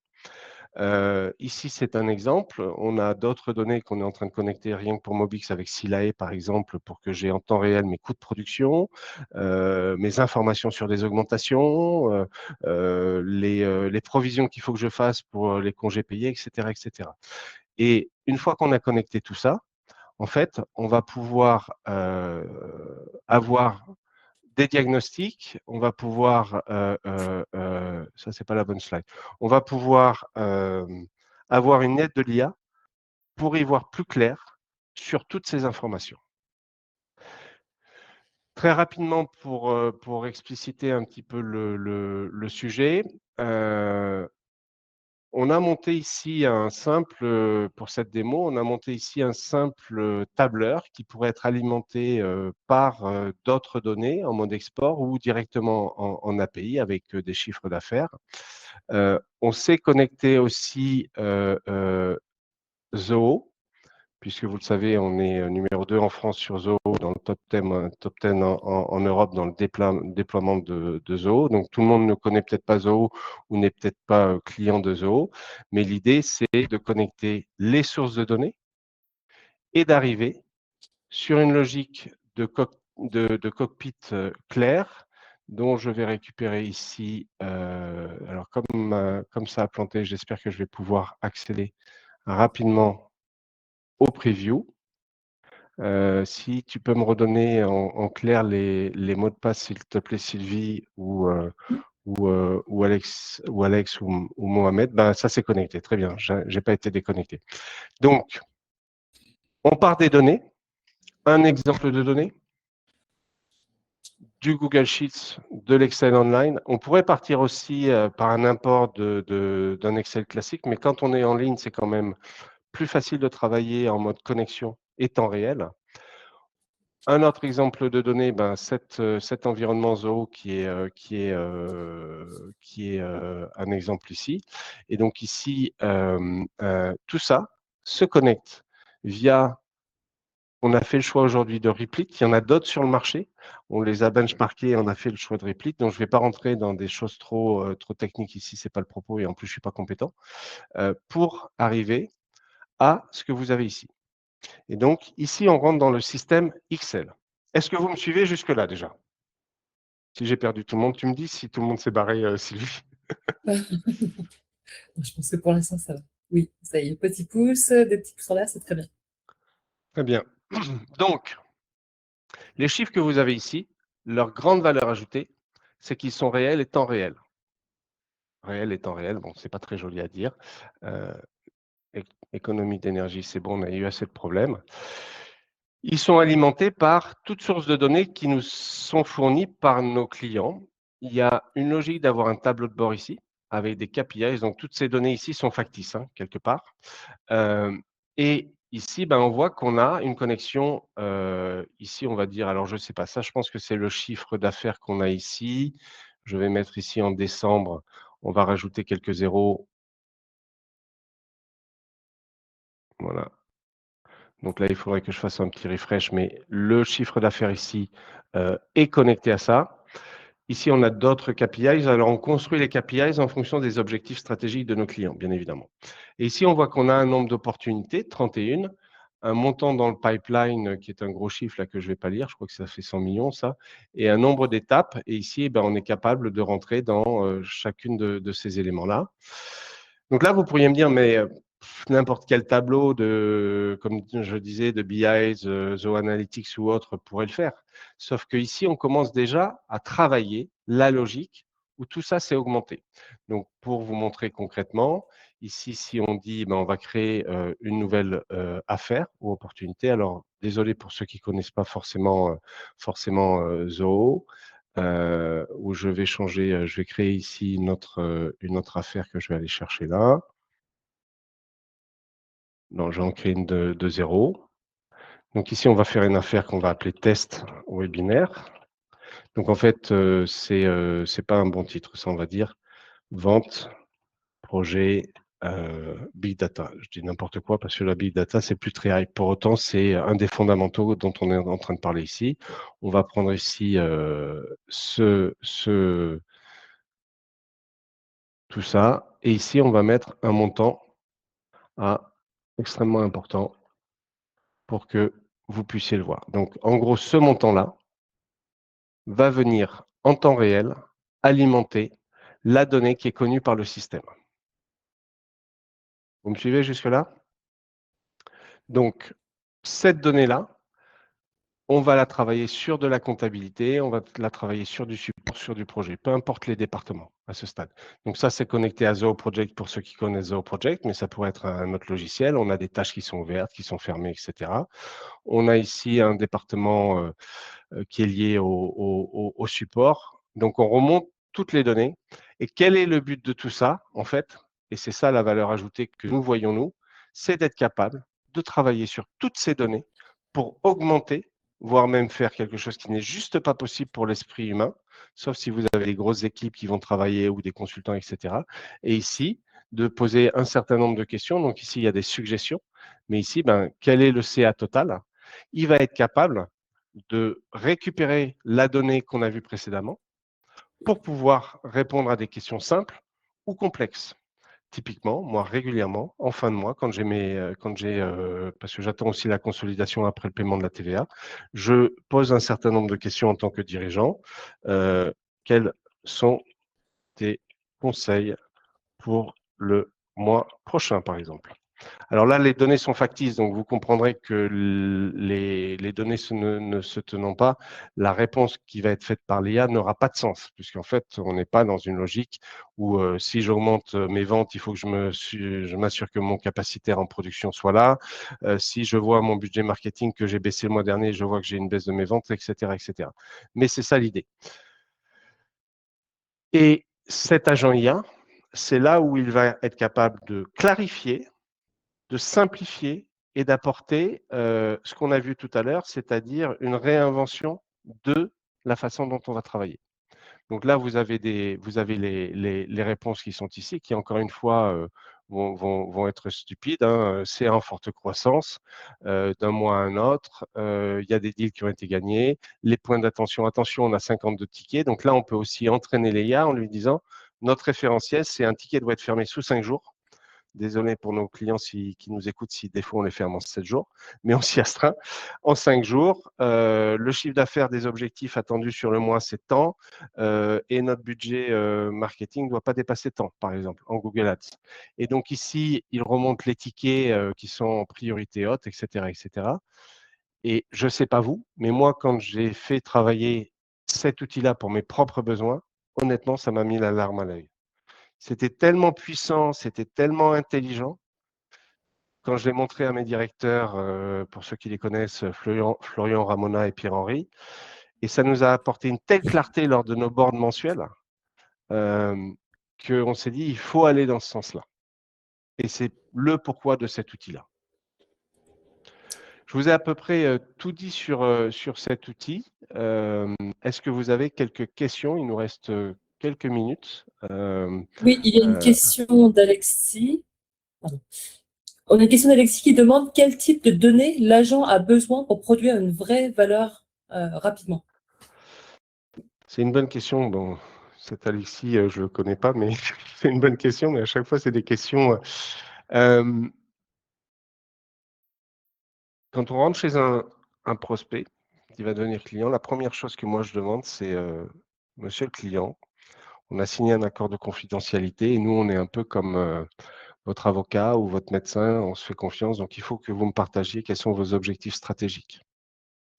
Ici, c'est un exemple. On a d'autres données qu'on est en train de connecter rien que pour Mobix avec Silae, par exemple, pour que j'ai en temps réel mes coûts de production, mes informations sur des augmentations, les provisions qu'il faut que je fasse pour les congés payés, etc., etc. Et une fois qu'on a connecté tout ça, en fait, on va pouvoir avoir des diagnostics, on va pouvoir, ça c'est pas la bonne slide, on va pouvoir avoir une aide de l'IA pour y voir plus clair sur toutes ces informations. Très rapidement, pour expliciter un petit peu le sujet, on a monté ici un simple, pour cette démo, on a monté ici un simple tableur qui pourrait être alimenté par d'autres données en mode export ou directement en API avec des chiffres d'affaires. On s'est connecté aussi Zoho, puisque vous le savez, on est numéro 2 en France sur Zoho, dans le top 10 en Europe dans le déploiement de Zoho. Donc, tout le monde ne connaît peut-être pas Zoho ou n'est peut-être pas client de Zoho, mais l'idée, c'est de connecter les sources de données et d'arriver sur une logique de cockpit clair, dont je vais récupérer ici, alors comme ça a planté, j'espère que je vais pouvoir accéder rapidement au preview. Si tu peux me redonner en clair les mots de passe, s'il te plaît, Sylvie ou Alex ou Mohamed, ben, ça c'est connecté. Très bien, je n'ai pas été déconnecté. Donc, on part des données. Un exemple de données, du Google Sheets, de l'Excel Online. On pourrait partir aussi par un import d'un Excel classique, mais quand on est en ligne, c'est quand même plus facile de travailler en mode connexion et temps réel. Un autre exemple de données, ben, cet environnement Zoho qui est un exemple ici. Et donc ici, tout ça se connecte via, on a fait le choix aujourd'hui de Replit, il y en a d'autres sur le marché, on les a benchmarkés, on a fait le choix de Replit, donc je ne vais pas rentrer dans des choses trop techniques ici, ce n'est pas le propos et en plus je ne suis pas compétent, pour arriver à ce que vous avez ici. Et donc, ici, on rentre dans le système Excel. Est-ce que vous me suivez jusque-là déjà? Si j'ai perdu tout le monde, tu me dis si tout le monde s'est barré, Sylvie. Je pense que pour l'instant, ça va. Oui, ça y est, petit pouce, des petits pouces en l'air, c'est très bien. Très bien. Donc, les chiffres que vous avez ici, leur grande valeur ajoutée, c'est qu'ils sont réels et temps réel. Réel et temps réel, bon, c'est pas très joli à dire. Économie d'énergie, c'est bon, on a eu assez de problèmes. Ils sont alimentés par toutes sources de données qui nous sont fournies par nos clients. Il y a une logique d'avoir un tableau de bord ici, avec des KPIs. Donc, toutes ces données ici sont factices, hein, quelque part. Et ici, ben, on voit qu'on a une connexion, ici, on va dire, alors je ne sais pas, ça, je pense que c'est le chiffre d'affaires qu'on a ici. Je vais mettre ici en décembre, on va rajouter quelques zéros. Voilà. Donc là, il faudrait que je fasse un petit refresh, mais le chiffre d'affaires ici est connecté à ça. Ici, on a d'autres KPIs. Alors, on construit les KPIs en fonction des objectifs stratégiques de nos clients, bien évidemment. Et ici, on voit qu'on a un nombre d'opportunités, 31, un montant dans le pipeline qui est un gros chiffre là que je ne vais pas lire, je crois que ça fait 100 millions, ça, et un nombre d'étapes. Et ici, on est capable de rentrer dans chacune de ces éléments-là. Donc là, vous pourriez me dire, mais n'importe quel tableau de, comme je disais, de BI, Zoho Analytics ou autre pourrait le faire. Sauf qu'ici, on commence déjà à travailler la logique où tout ça s'est augmenté. Donc, pour vous montrer concrètement, ici, si on dit on va créer une nouvelle affaire ou opportunité, alors désolé pour ceux qui ne connaissent pas forcément, Zoho, où je vais changer, je vais créer ici une autre affaire que je vais aller chercher là. Non, je vais en créer une de 0. Donc ici, on va faire une affaire qu'on va appeler test webinaire. Donc en fait, c'est pas un bon titre, ça on va dire vente, projet, big data. Je dis n'importe quoi parce que la big data, c'est plus très hype. Pour autant, c'est un des fondamentaux dont on est en train de parler ici. On va prendre ici tout ça. Et ici, on va mettre un montant extrêmement important pour que vous puissiez le voir. Donc, en gros, ce montant-là va venir en temps réel alimenter la donnée qui est connue par le système. Vous me suivez jusque-là? Donc, cette donnée-là, on va la travailler sur de la comptabilité, on va la travailler sur du support, sur du projet, peu importe les départements à ce stade. Donc ça, c'est connecté à Zoho Project pour ceux qui connaissent Zoho Project, mais ça pourrait être un autre logiciel. On a des tâches qui sont ouvertes, qui sont fermées, etc. On a ici un département qui est lié au support. Donc, on remonte toutes les données. Et quel est le but de tout ça, en fait? Et c'est ça la valeur ajoutée que nous voyons, nous, c'est d'être capable de travailler sur toutes ces données pour augmenter, voire même faire quelque chose qui n'est juste pas possible pour l'esprit humain, sauf si vous avez des grosses équipes qui vont travailler ou des consultants, etc. Et ici, de poser un certain nombre de questions. Donc ici, il y a des suggestions. Mais ici, quel est le CA total? Il va être capable de récupérer la donnée qu'on a vue précédemment pour pouvoir répondre à des questions simples ou complexes. Typiquement, moi, régulièrement, en fin de mois, parce que j'attends aussi la consolidation après le paiement de la TVA, je pose un certain nombre de questions en tant que dirigeant. Quels sont tes conseils pour le mois prochain, par exemple? Alors là, les données sont factices, donc vous comprendrez que les données ne se tenant pas, la réponse qui va être faite par l'IA n'aura pas de sens, puisqu'en fait, on n'est pas dans une logique où si j'augmente mes ventes, il faut que je m'assure que mon capacitaire en production soit là. Si je vois mon budget marketing que j'ai baissé le mois dernier, je vois que j'ai une baisse de mes ventes, etc., etc. Mais c'est ça l'idée. Et cet agent IA, c'est là où il va être capable de clarifier, de simplifier et d'apporter ce qu'on a vu tout à l'heure, c'est-à-dire une réinvention de la façon dont on va travailler. Donc là, vous avez les réponses qui sont ici, qui encore une fois vont être stupides. C'est en forte croissance d'un mois à un autre. Il y a des deals qui ont été gagnés. Les points d'attention, attention, on a 52 tickets. Donc là, on peut aussi entraîner les IA en lui disant, notre référentiel, c'est un ticket doit être fermé sous 5 jours. Désolé pour nos clients qui nous écoutent si des fois on les ferme en 7 jours, mais on s'y astreint. En 5 jours, le chiffre d'affaires des objectifs attendus sur le mois, c'est tant, et notre budget marketing ne doit pas dépasser tant, par exemple, en Google Ads. Et donc ici, il remonte les tickets qui sont en priorité haute, etc., etc. Et je ne sais pas vous, mais moi, quand j'ai fait travailler cet outil-là pour mes propres besoins, honnêtement, ça m'a mis la larme à l'œil. C'était tellement puissant, c'était tellement intelligent. Quand je l'ai montré à mes directeurs, pour ceux qui les connaissent, Florian Ramona et Pierre-Henri, et ça nous a apporté une telle clarté lors de nos boards mensuels qu'on s'est dit, il faut aller dans ce sens-là. Et c'est le pourquoi de cet outil-là. Je vous ai à peu près tout dit sur cet outil. Est-ce que vous avez quelques questions? Il nous reste quelques minutes. Oui, il y a une question d'Alexis. On a une question d'Alexis qui demande quel type de données l'agent a besoin pour produire une vraie valeur rapidement. C'est une bonne question. Bon, cet Alexis, je le connais pas, mais c'est une bonne question, mais à chaque fois, c'est des questions. Quand on rentre chez un prospect qui va devenir client, la première chose que moi je demande, c'est Monsieur le client, on a signé un accord de confidentialité et nous, on est un peu comme votre avocat ou votre médecin, on se fait confiance, donc il faut que vous me partagiez quels sont vos objectifs stratégiques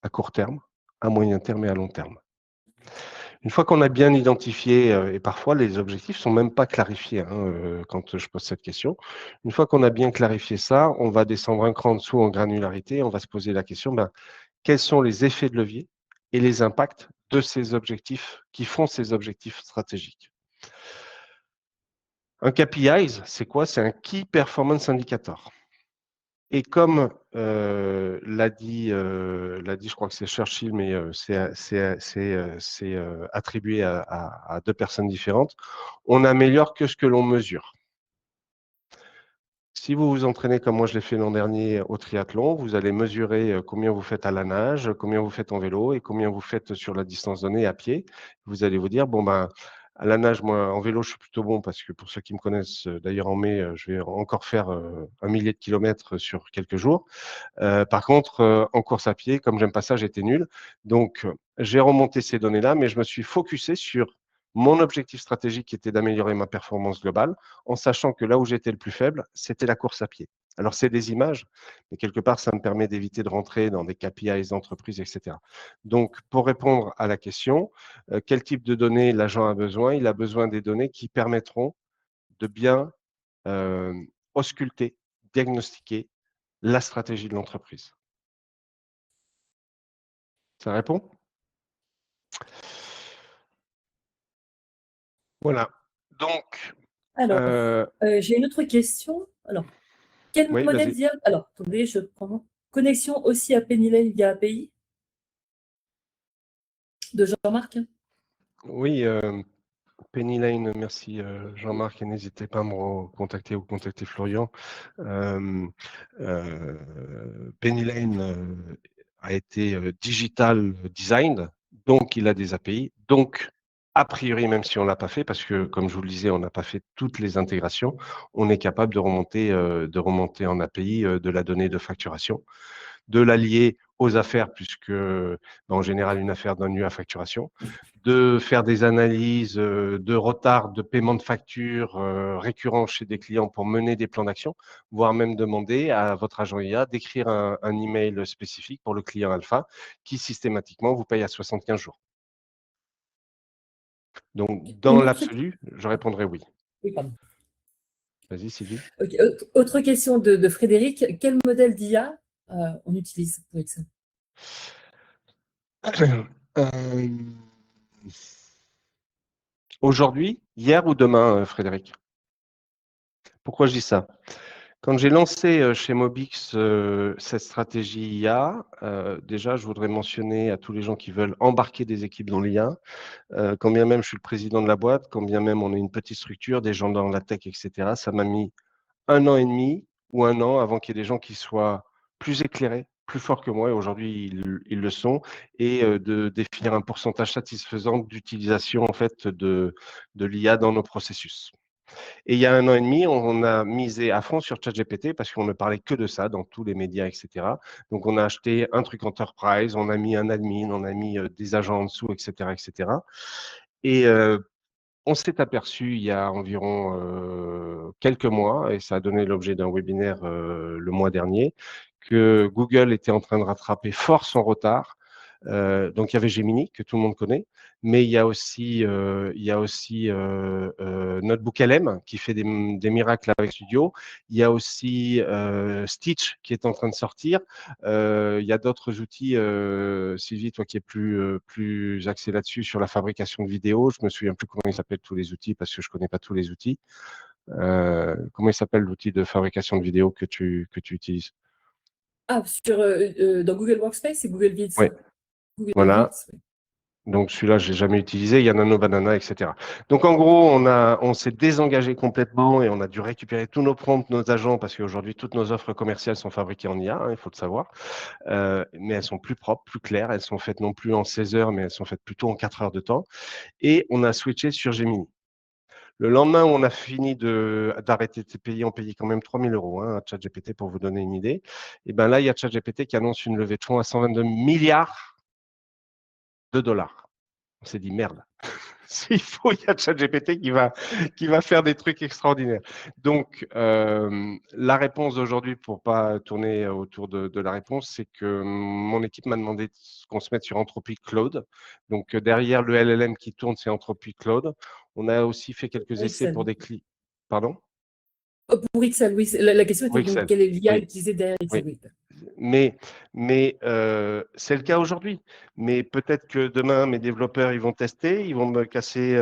à court terme, à moyen terme et à long terme. Une fois qu'on a bien identifié, et parfois les objectifs sont même pas clarifiés quand je pose cette question. Une fois qu'on a bien clarifié ça, on va descendre un cran en dessous en granularité, on va se poser la question, quels sont les effets de levier et les impacts de ces objectifs qui font ces objectifs stratégiques. Un KPI, c'est quoi? C'est un Key Performance Indicator. Et comme l'a dit, je crois que c'est Churchill, mais c'est attribué à deux personnes différentes, on n'améliore que ce que l'on mesure. Si vous vous entraînez comme moi je l'ai fait l'an dernier au triathlon, vous allez mesurer combien vous faites à la nage, combien vous faites en vélo et combien vous faites sur la distance donnée à pied. Vous allez vous dire, bon ben, à la nage, moi, en vélo, je suis plutôt bon parce que pour ceux qui me connaissent, d'ailleurs en mai, je vais encore faire 1 millier de kilomètres sur quelques jours. Par contre, en course à pied, comme j'aime pas ça, j'étais nul. Donc, j'ai remonté ces données-là, mais je me suis focusé sur mon objectif stratégique qui était d'améliorer ma performance globale, en sachant que là où j'étais le plus faible, c'était la course à pied. Alors, c'est des images, mais quelque part, ça me permet d'éviter de rentrer dans des KPIs d'entreprise, etc. Donc, pour répondre à la question, quel type de données l'agent a besoin? Il a besoin des données qui permettront de bien ausculter, diagnostiquer la stratégie de l'entreprise. Ça répond? Voilà. Donc, Alors, j'ai une autre question. Alors, quel oui, modèle vas-y. d'IA? Alors, attendez, je prends. Connexion aussi à Penny Lane via API de Jean-Marc. Oui, Penny Lane, merci Jean-Marc, et n'hésitez pas à me contacter ou contacter Florian. Penny Lane a été digital designed, donc il a des API. Donc, a priori, même si on ne l'a pas fait, parce que comme je vous le disais, on n'a pas fait toutes les intégrations, on est capable de remonter en API de la donnée de facturation, de la lier aux affaires, puisque en général, une affaire donne lieu à facturation, de faire des analyses de retard de paiement de factures récurrents chez des clients pour mener des plans d'action, voire même demander à votre agent IA d'écrire un email spécifique pour le client alpha qui systématiquement vous paye à 75 jours. Donc, dans l'absolu, je répondrai oui. Oui, pardon. Vas-y, Sylvie. Okay. Autre question de Frédéric. Quel modèle d'IA on utilise pour Excel? Aujourd'hui, hier ou demain, Frédéric? Pourquoi je dis ça? Quand j'ai lancé chez Mobix cette stratégie IA, déjà, je voudrais mentionner à tous les gens qui veulent embarquer des équipes dans l'IA, quand bien même je suis le président de la boîte, quand bien même on est une petite structure, des gens dans la tech, etc., ça m'a mis 1 an et demi ou 1 an avant qu'il y ait des gens qui soient plus éclairés, plus forts que moi, et aujourd'hui ils le sont, et de définir un pourcentage satisfaisant d'utilisation en fait de l'IA dans nos processus. Et il y a 1 an et demi, on a misé à fond sur ChatGPT parce qu'on ne parlait que de ça dans tous les médias, etc. Donc, on a acheté un truc enterprise, on a mis un admin, on a mis des agents en dessous, etc., etc. Et on s'est aperçu il y a environ quelques mois, et ça a donné l'objet d'un webinaire le mois dernier, que Google était en train de rattraper fort son retard. Donc, il y avait Gemini, que tout le monde connaît, mais il y a aussi NotebookLM, qui fait des miracles avec Studio. Il y a aussi Stitch, qui est en train de sortir. Il y a d'autres outils, Sylvie, toi qui es plus axé là-dessus, sur la fabrication de vidéos. Je me souviens plus comment ils s'appellent tous les outils, parce que je connais pas tous les outils. Comment il s'appelle l'outil de fabrication de vidéos que tu utilises? Ah, dans Google Workspace, c'est Google Vids. Oui, Google voilà. Vids, oui. Donc celui-là, je l'ai jamais utilisé. Il y a Nano Banana, etc. Donc en gros, on s'est désengagé complètement et on a dû récupérer tous nos prompts, nos agents, parce qu'aujourd'hui, toutes nos offres commerciales sont fabriquées en IA, hein, il faut le savoir. Mais elles sont plus propres, plus claires. Elles sont faites non plus en 16 heures, mais elles sont faites plutôt en 4 heures de temps. Et on a switché sur Gemini. Le lendemain où on a fini d'arrêter de payer, on payait quand même 3 000 € à ChatGPT pour vous donner une idée. Et bien là, il y a ChatGPT qui annonce une levée de fonds à 122 milliards de dollars. On s'est dit merde. S'il faut, il y a ChatGPT qui va faire des trucs extraordinaires. Donc, la réponse d'aujourd'hui, pour pas tourner autour de la réponse, c'est que mon équipe m'a demandé qu'on se mette sur Anthropic Claude. Donc, derrière le LLM qui tourne, c'est Anthropic Claude. On a aussi fait quelques essais pour des clients. Pardon? Pour Excel, oui. La question Pour était donc Excel. quelle est l'IA Oui. utilisée derrière Excel, Oui. oui. Mais c'est le cas aujourd'hui. Mais peut-être que demain, mes développeurs, ils vont tester, ils vont me casser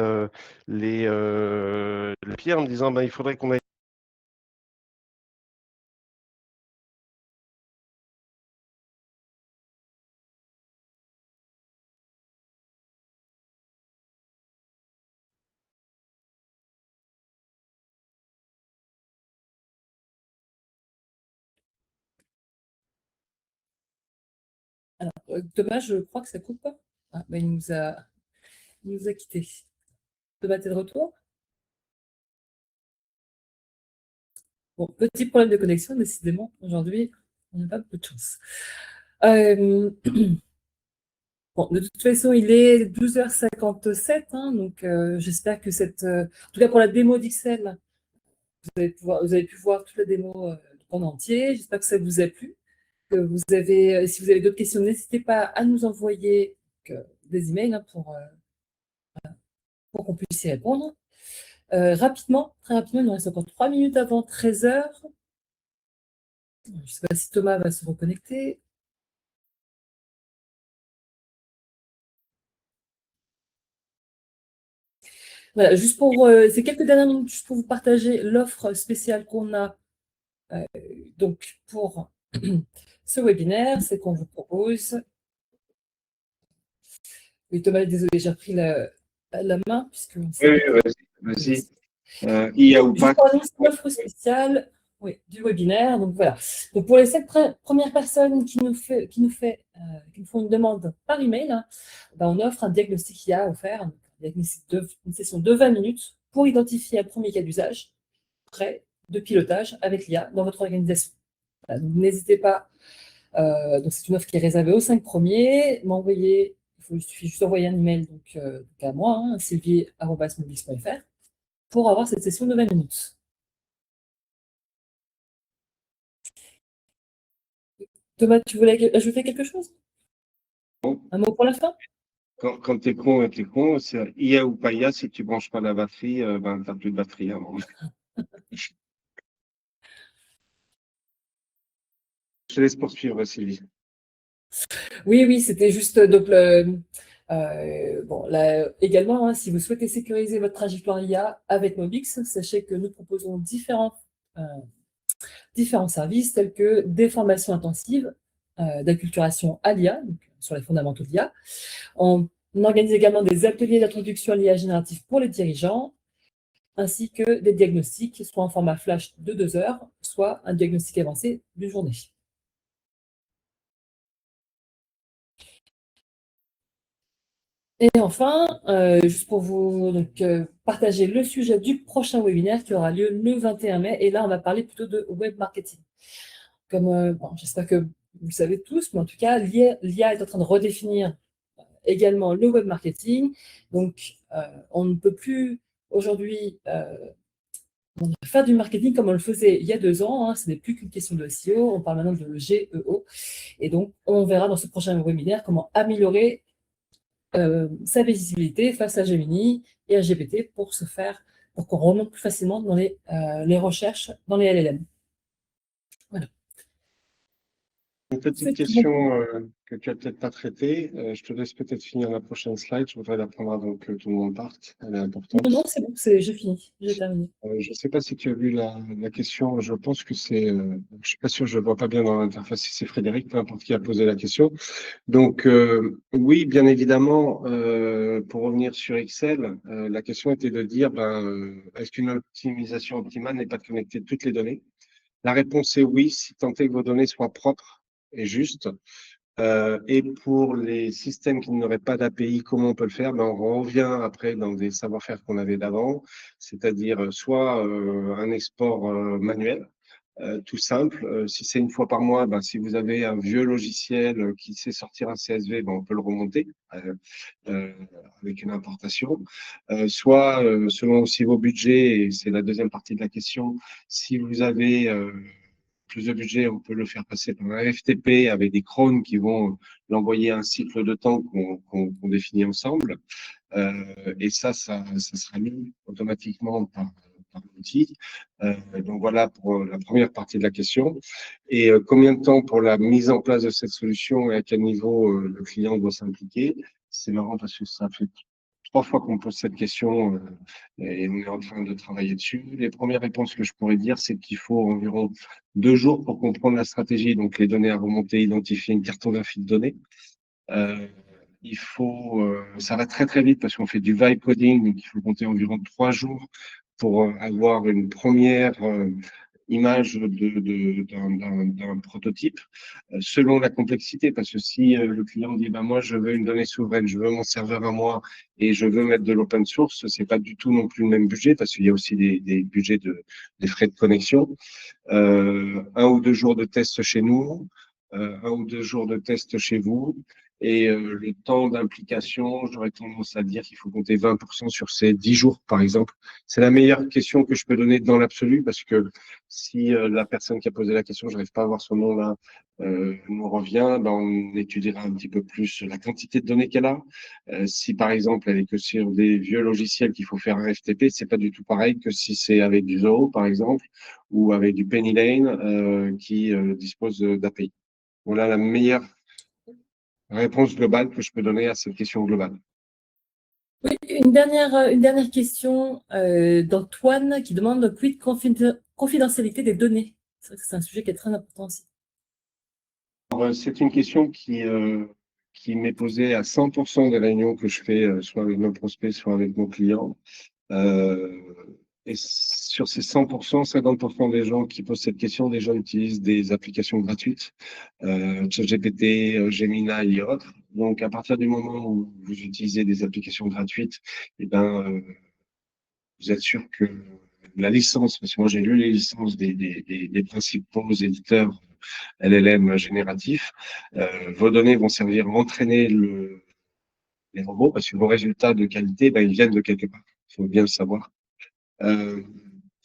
le pied en me disant, il faudrait qu'on aille. Alors, Thomas, je crois que ça coupe pas. Ah, il nous a quittés. Thomas, t'es de retour? Bon, petit problème de connexion, décidément. Aujourd'hui, on n'a pas beaucoup de chance. Bon, de toute façon, il est 12h57, hein, donc j'espère que en tout cas pour la démo d'Ixelles, vous avez pu voir toute la démo en entier. J'espère que ça vous a plu. Si vous avez d'autres questions, n'hésitez pas à nous envoyer des emails hein, pour qu'on puisse y répondre. Rapidement, très rapidement, il nous reste encore 3 minutes avant 13h. Je ne sais pas si Thomas va se reconnecter. Voilà, juste pour ces quelques dernières minutes, juste pour vous partager l'offre spéciale qu'on a donc pour ce webinaire, c'est qu'on vous propose. Oui, Thomas, désolé, j'ai repris la main puisque. Oui, vas-y. IA ou Juste pas. pour annoncer l'offre spéciale du webinaire. Donc voilà. Donc pour les 7 premières personnes qui nous font une demande par email, hein, on offre un diagnostic IA offert, une session de 20 minutes pour identifier un premier cas d'usage prêt de pilotage avec l'IA dans votre organisation. Voilà, n'hésitez pas. Donc c'est une offre qui est réservée aux 5 premiers. Il suffit juste d'envoyer un email donc à moi, hein, sylvie@mobix.fr, pour avoir cette session de 20 minutes. Thomas, tu voulais ajouter quelque chose? Un mot pour la fin? Quand t'es con, c'est IA ou pas IA, si tu branches pas la batterie, t'as plus de batterie avant. Je te laisse poursuivre, Sylvie. Oui, c'était juste donc bon, là, également, hein, si vous souhaitez sécuriser votre trajectoire IA avec Mobix, sachez que nous proposons différents services tels que des formations intensives d'acculturation à l'IA, sur les fondamentaux de l'IA. On organise également des ateliers d'introduction à l'IA générative pour les dirigeants, ainsi que des diagnostics, soit en format flash de 2 heures, soit un diagnostic avancé d'une journée. Et enfin, juste pour vous partager le sujet du prochain webinaire qui aura lieu le 21 mai, et là, on va parler plutôt de web marketing. Comme j'espère que vous le savez tous, mais en tout cas, l'IA est en train de redéfinir également le web marketing. Donc, on ne peut plus aujourd'hui faire du marketing comme on le faisait il y a 2 ans. Hein, ce n'est plus qu'une question de SEO, on parle maintenant de GEO. Et donc, on verra dans ce prochain webinaire comment améliorer sa visibilité face à Gemini et à GPT pour qu'on remonte plus facilement dans les recherches dans les LLM. Voilà. Une petite question que tu as peut-être pas traité. Je te laisse peut-être finir la prochaine slide. Je voudrais la prendre avant que tout le monde parte. Elle est importante. Non, c'est bon, j'ai fini, j'ai terminé. Je ne sais pas si tu as vu la question. Je pense que c'est. Je suis pas sûr, je ne vois pas bien dans l'interface si c'est Frédéric, peu importe qui a posé la question. Donc, oui, bien évidemment, pour revenir sur Excel, la question était de dire est-ce qu'une optimisation optimale n'est pas de connecter toutes les données? La réponse est oui, si tant est que vos données soient propres et justes. Et pour les systèmes qui n'auraient pas d'API, comment on peut le faire? On revient après dans des savoir-faire qu'on avait d'avant, c'est-à-dire soit un export manuel, tout simple. Si c'est une fois par mois, si vous avez un vieux logiciel qui sait sortir un CSV, on peut le remonter euh, avec une importation. Soit, selon aussi vos budgets, et c'est la deuxième partie de la question, si vous avez plus de budget, on peut le faire passer par un FTP avec des crônes qui vont l'envoyer à un cycle de temps qu'on définit ensemble. Et ça sera mis automatiquement par l'outil. Donc voilà pour la première partie de la question. Et combien de temps pour la mise en place de cette solution et à quel niveau le client doit s'impliquer? C'est marrant parce que ça fait 3 fois qu'on pose cette question et on est en train de travailler dessus. Les premières réponses que je pourrais dire, c'est qu'il faut environ 2 jours pour comprendre la stratégie, donc les données à remonter, identifier une cartographie de données. Ça va très très vite parce qu'on fait du vibe coding, donc il faut compter environ 3 jours pour avoir une première image d'un prototype, selon la complexité, parce que si le client dit moi je veux une donnée souveraine, je veux mon serveur à moi et je veux mettre de l'open source, c'est pas du tout non plus le même budget parce qu'il y a aussi des budgets des frais de connexion. 1 ou 2 jours de test chez nous, 1 ou 2 jours de test chez vous. Et le temps d'implication, j'aurais tendance à dire qu'il faut compter 20% sur ces 10 jours, par exemple. C'est la meilleure question que je peux donner dans l'absolu, parce que si la personne qui a posé la question, je n'arrive pas à voir son nom là, nous revient, on étudiera un petit peu plus la quantité de données qu'elle a. Si par exemple, elle est que sur des vieux logiciels qu'il faut faire un FTP, c'est pas du tout pareil que si c'est avec du Zoho, par exemple, ou avec du Penny Lane qui dispose d'API. Voilà la meilleure réponse globale que je peux donner à cette question globale. Oui, une dernière question d'Antoine qui demande quid confidentialité des données. C'est vrai que c'est un sujet qui est très important aussi. C'est une question qui m'est posée à 100% des réunions que je fais, soit avec nos prospects, soit avec nos clients. Et sur ces 100%, 50% des gens qui posent cette question déjà utilisent des applications gratuites, ChatGPT, Gemini et autres. Donc, à partir du moment où vous utilisez des applications gratuites, vous êtes sûr que la licence, parce que moi j'ai lu les licences des principaux éditeurs LLM génératifs, vos données vont servir à entraîner les robots, parce que vos résultats de qualité, ils viennent de quelque part. Il faut bien le savoir.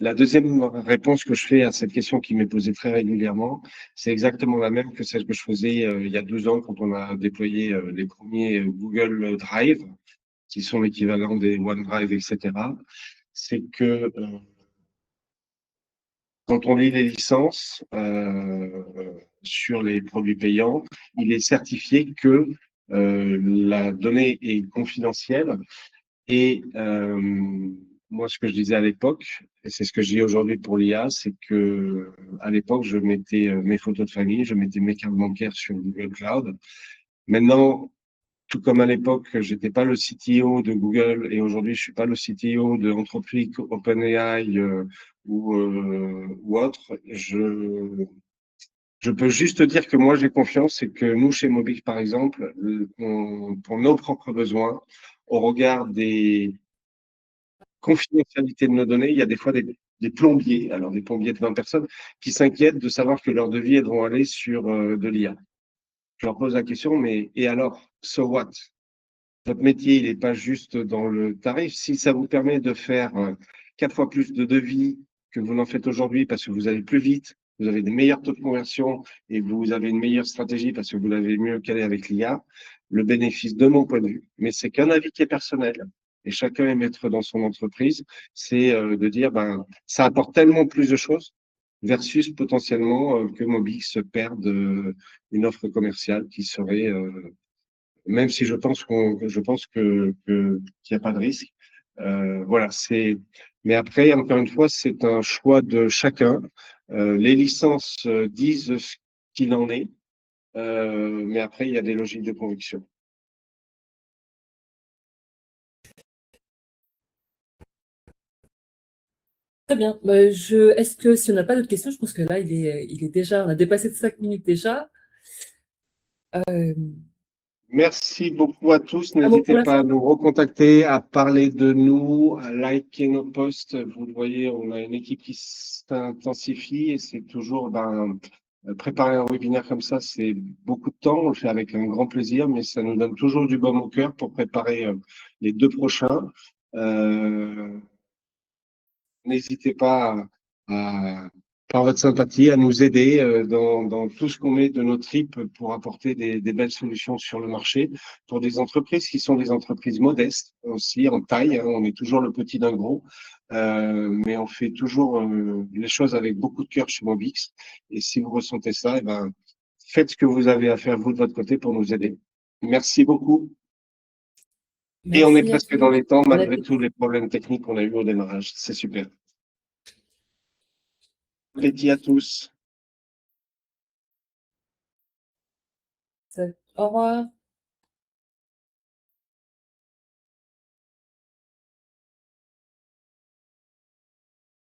La deuxième réponse que je fais à cette question qui m'est posée très régulièrement, c'est exactement la même que celle que je faisais il y a 2 ans quand on a déployé les premiers Google Drive, qui sont l'équivalent des OneDrive, etc. C'est que quand on lit les licences sur les produits payants, il est certifié que la donnée est confidentielle. Et moi, ce que je disais à l'époque, et c'est ce que je dis aujourd'hui pour l'IA, c'est que à l'époque, je mettais mes photos de famille, je mettais mes cartes bancaires sur Google Cloud. Maintenant, tout comme à l'époque, j'étais pas le CTO de Google et aujourd'hui, je suis pas le CTO de Anthropic, OpenAI ou autre. Je peux juste dire que moi, j'ai confiance et que nous, chez Mobix, par exemple, pour nos propres besoins, au regard des confidentialités de nos données, il y a des fois des plombiers, alors des plombiers de 20 personnes, qui s'inquiètent de savoir que leurs devis vont aller sur de l'IA. Je leur pose la question, mais et alors, so what? Votre métier, il n'est pas juste dans le tarif. Si ça vous permet de faire 4 fois plus de devis que vous n'en faites aujourd'hui parce que vous allez plus vite, vous avez des meilleurs taux de conversion et vous avez une meilleure stratégie parce que vous l'avez mieux calé avec l'IA, le bénéfice de mon point de vue, mais c'est qu'un avis qui est personnel et chacun est maître dans son entreprise, c'est de dire, ça apporte tellement plus de choses versus potentiellement que Mobix perde une offre commerciale qui serait, même si je pense qu'il n'y a pas de risque. Voilà, mais après, encore une fois, c'est un choix de chacun. Les licences disent ce qu'il en est, mais après, il y a des logiques de conviction. Très bien. Est-ce que si on n'a pas d'autres questions, je pense que là, il est déjà, on a dépassé de 5 minutes déjà. Merci beaucoup à tous. Un mot pour N'hésitez la pas à fin? nous recontacter, à parler de nous, à liker nos posts. Vous le voyez, on a une équipe qui s'intensifie et c'est toujours, préparer un webinaire comme ça, c'est beaucoup de temps. On le fait avec un grand plaisir, mais ça nous donne toujours du baume au cœur pour préparer les 2 prochains. N'hésitez pas par votre sympathie, à nous aider dans tout ce qu'on met de nos tripes pour apporter des belles solutions sur le marché pour des entreprises qui sont des entreprises modestes aussi en taille. Hein, on est toujours le petit d'un gros, mais on fait toujours les choses avec beaucoup de cœur chez Mobix. Et si vous ressentez ça, eh ben, faites ce que vous avez à faire vous de votre côté pour nous aider. Merci beaucoup. Et on est Merci à presque dans tous. les temps Bon malgré appétit. tous les problèmes techniques qu'on a eu au démarrage. C'est super. Bon appétit à tous. Au revoir.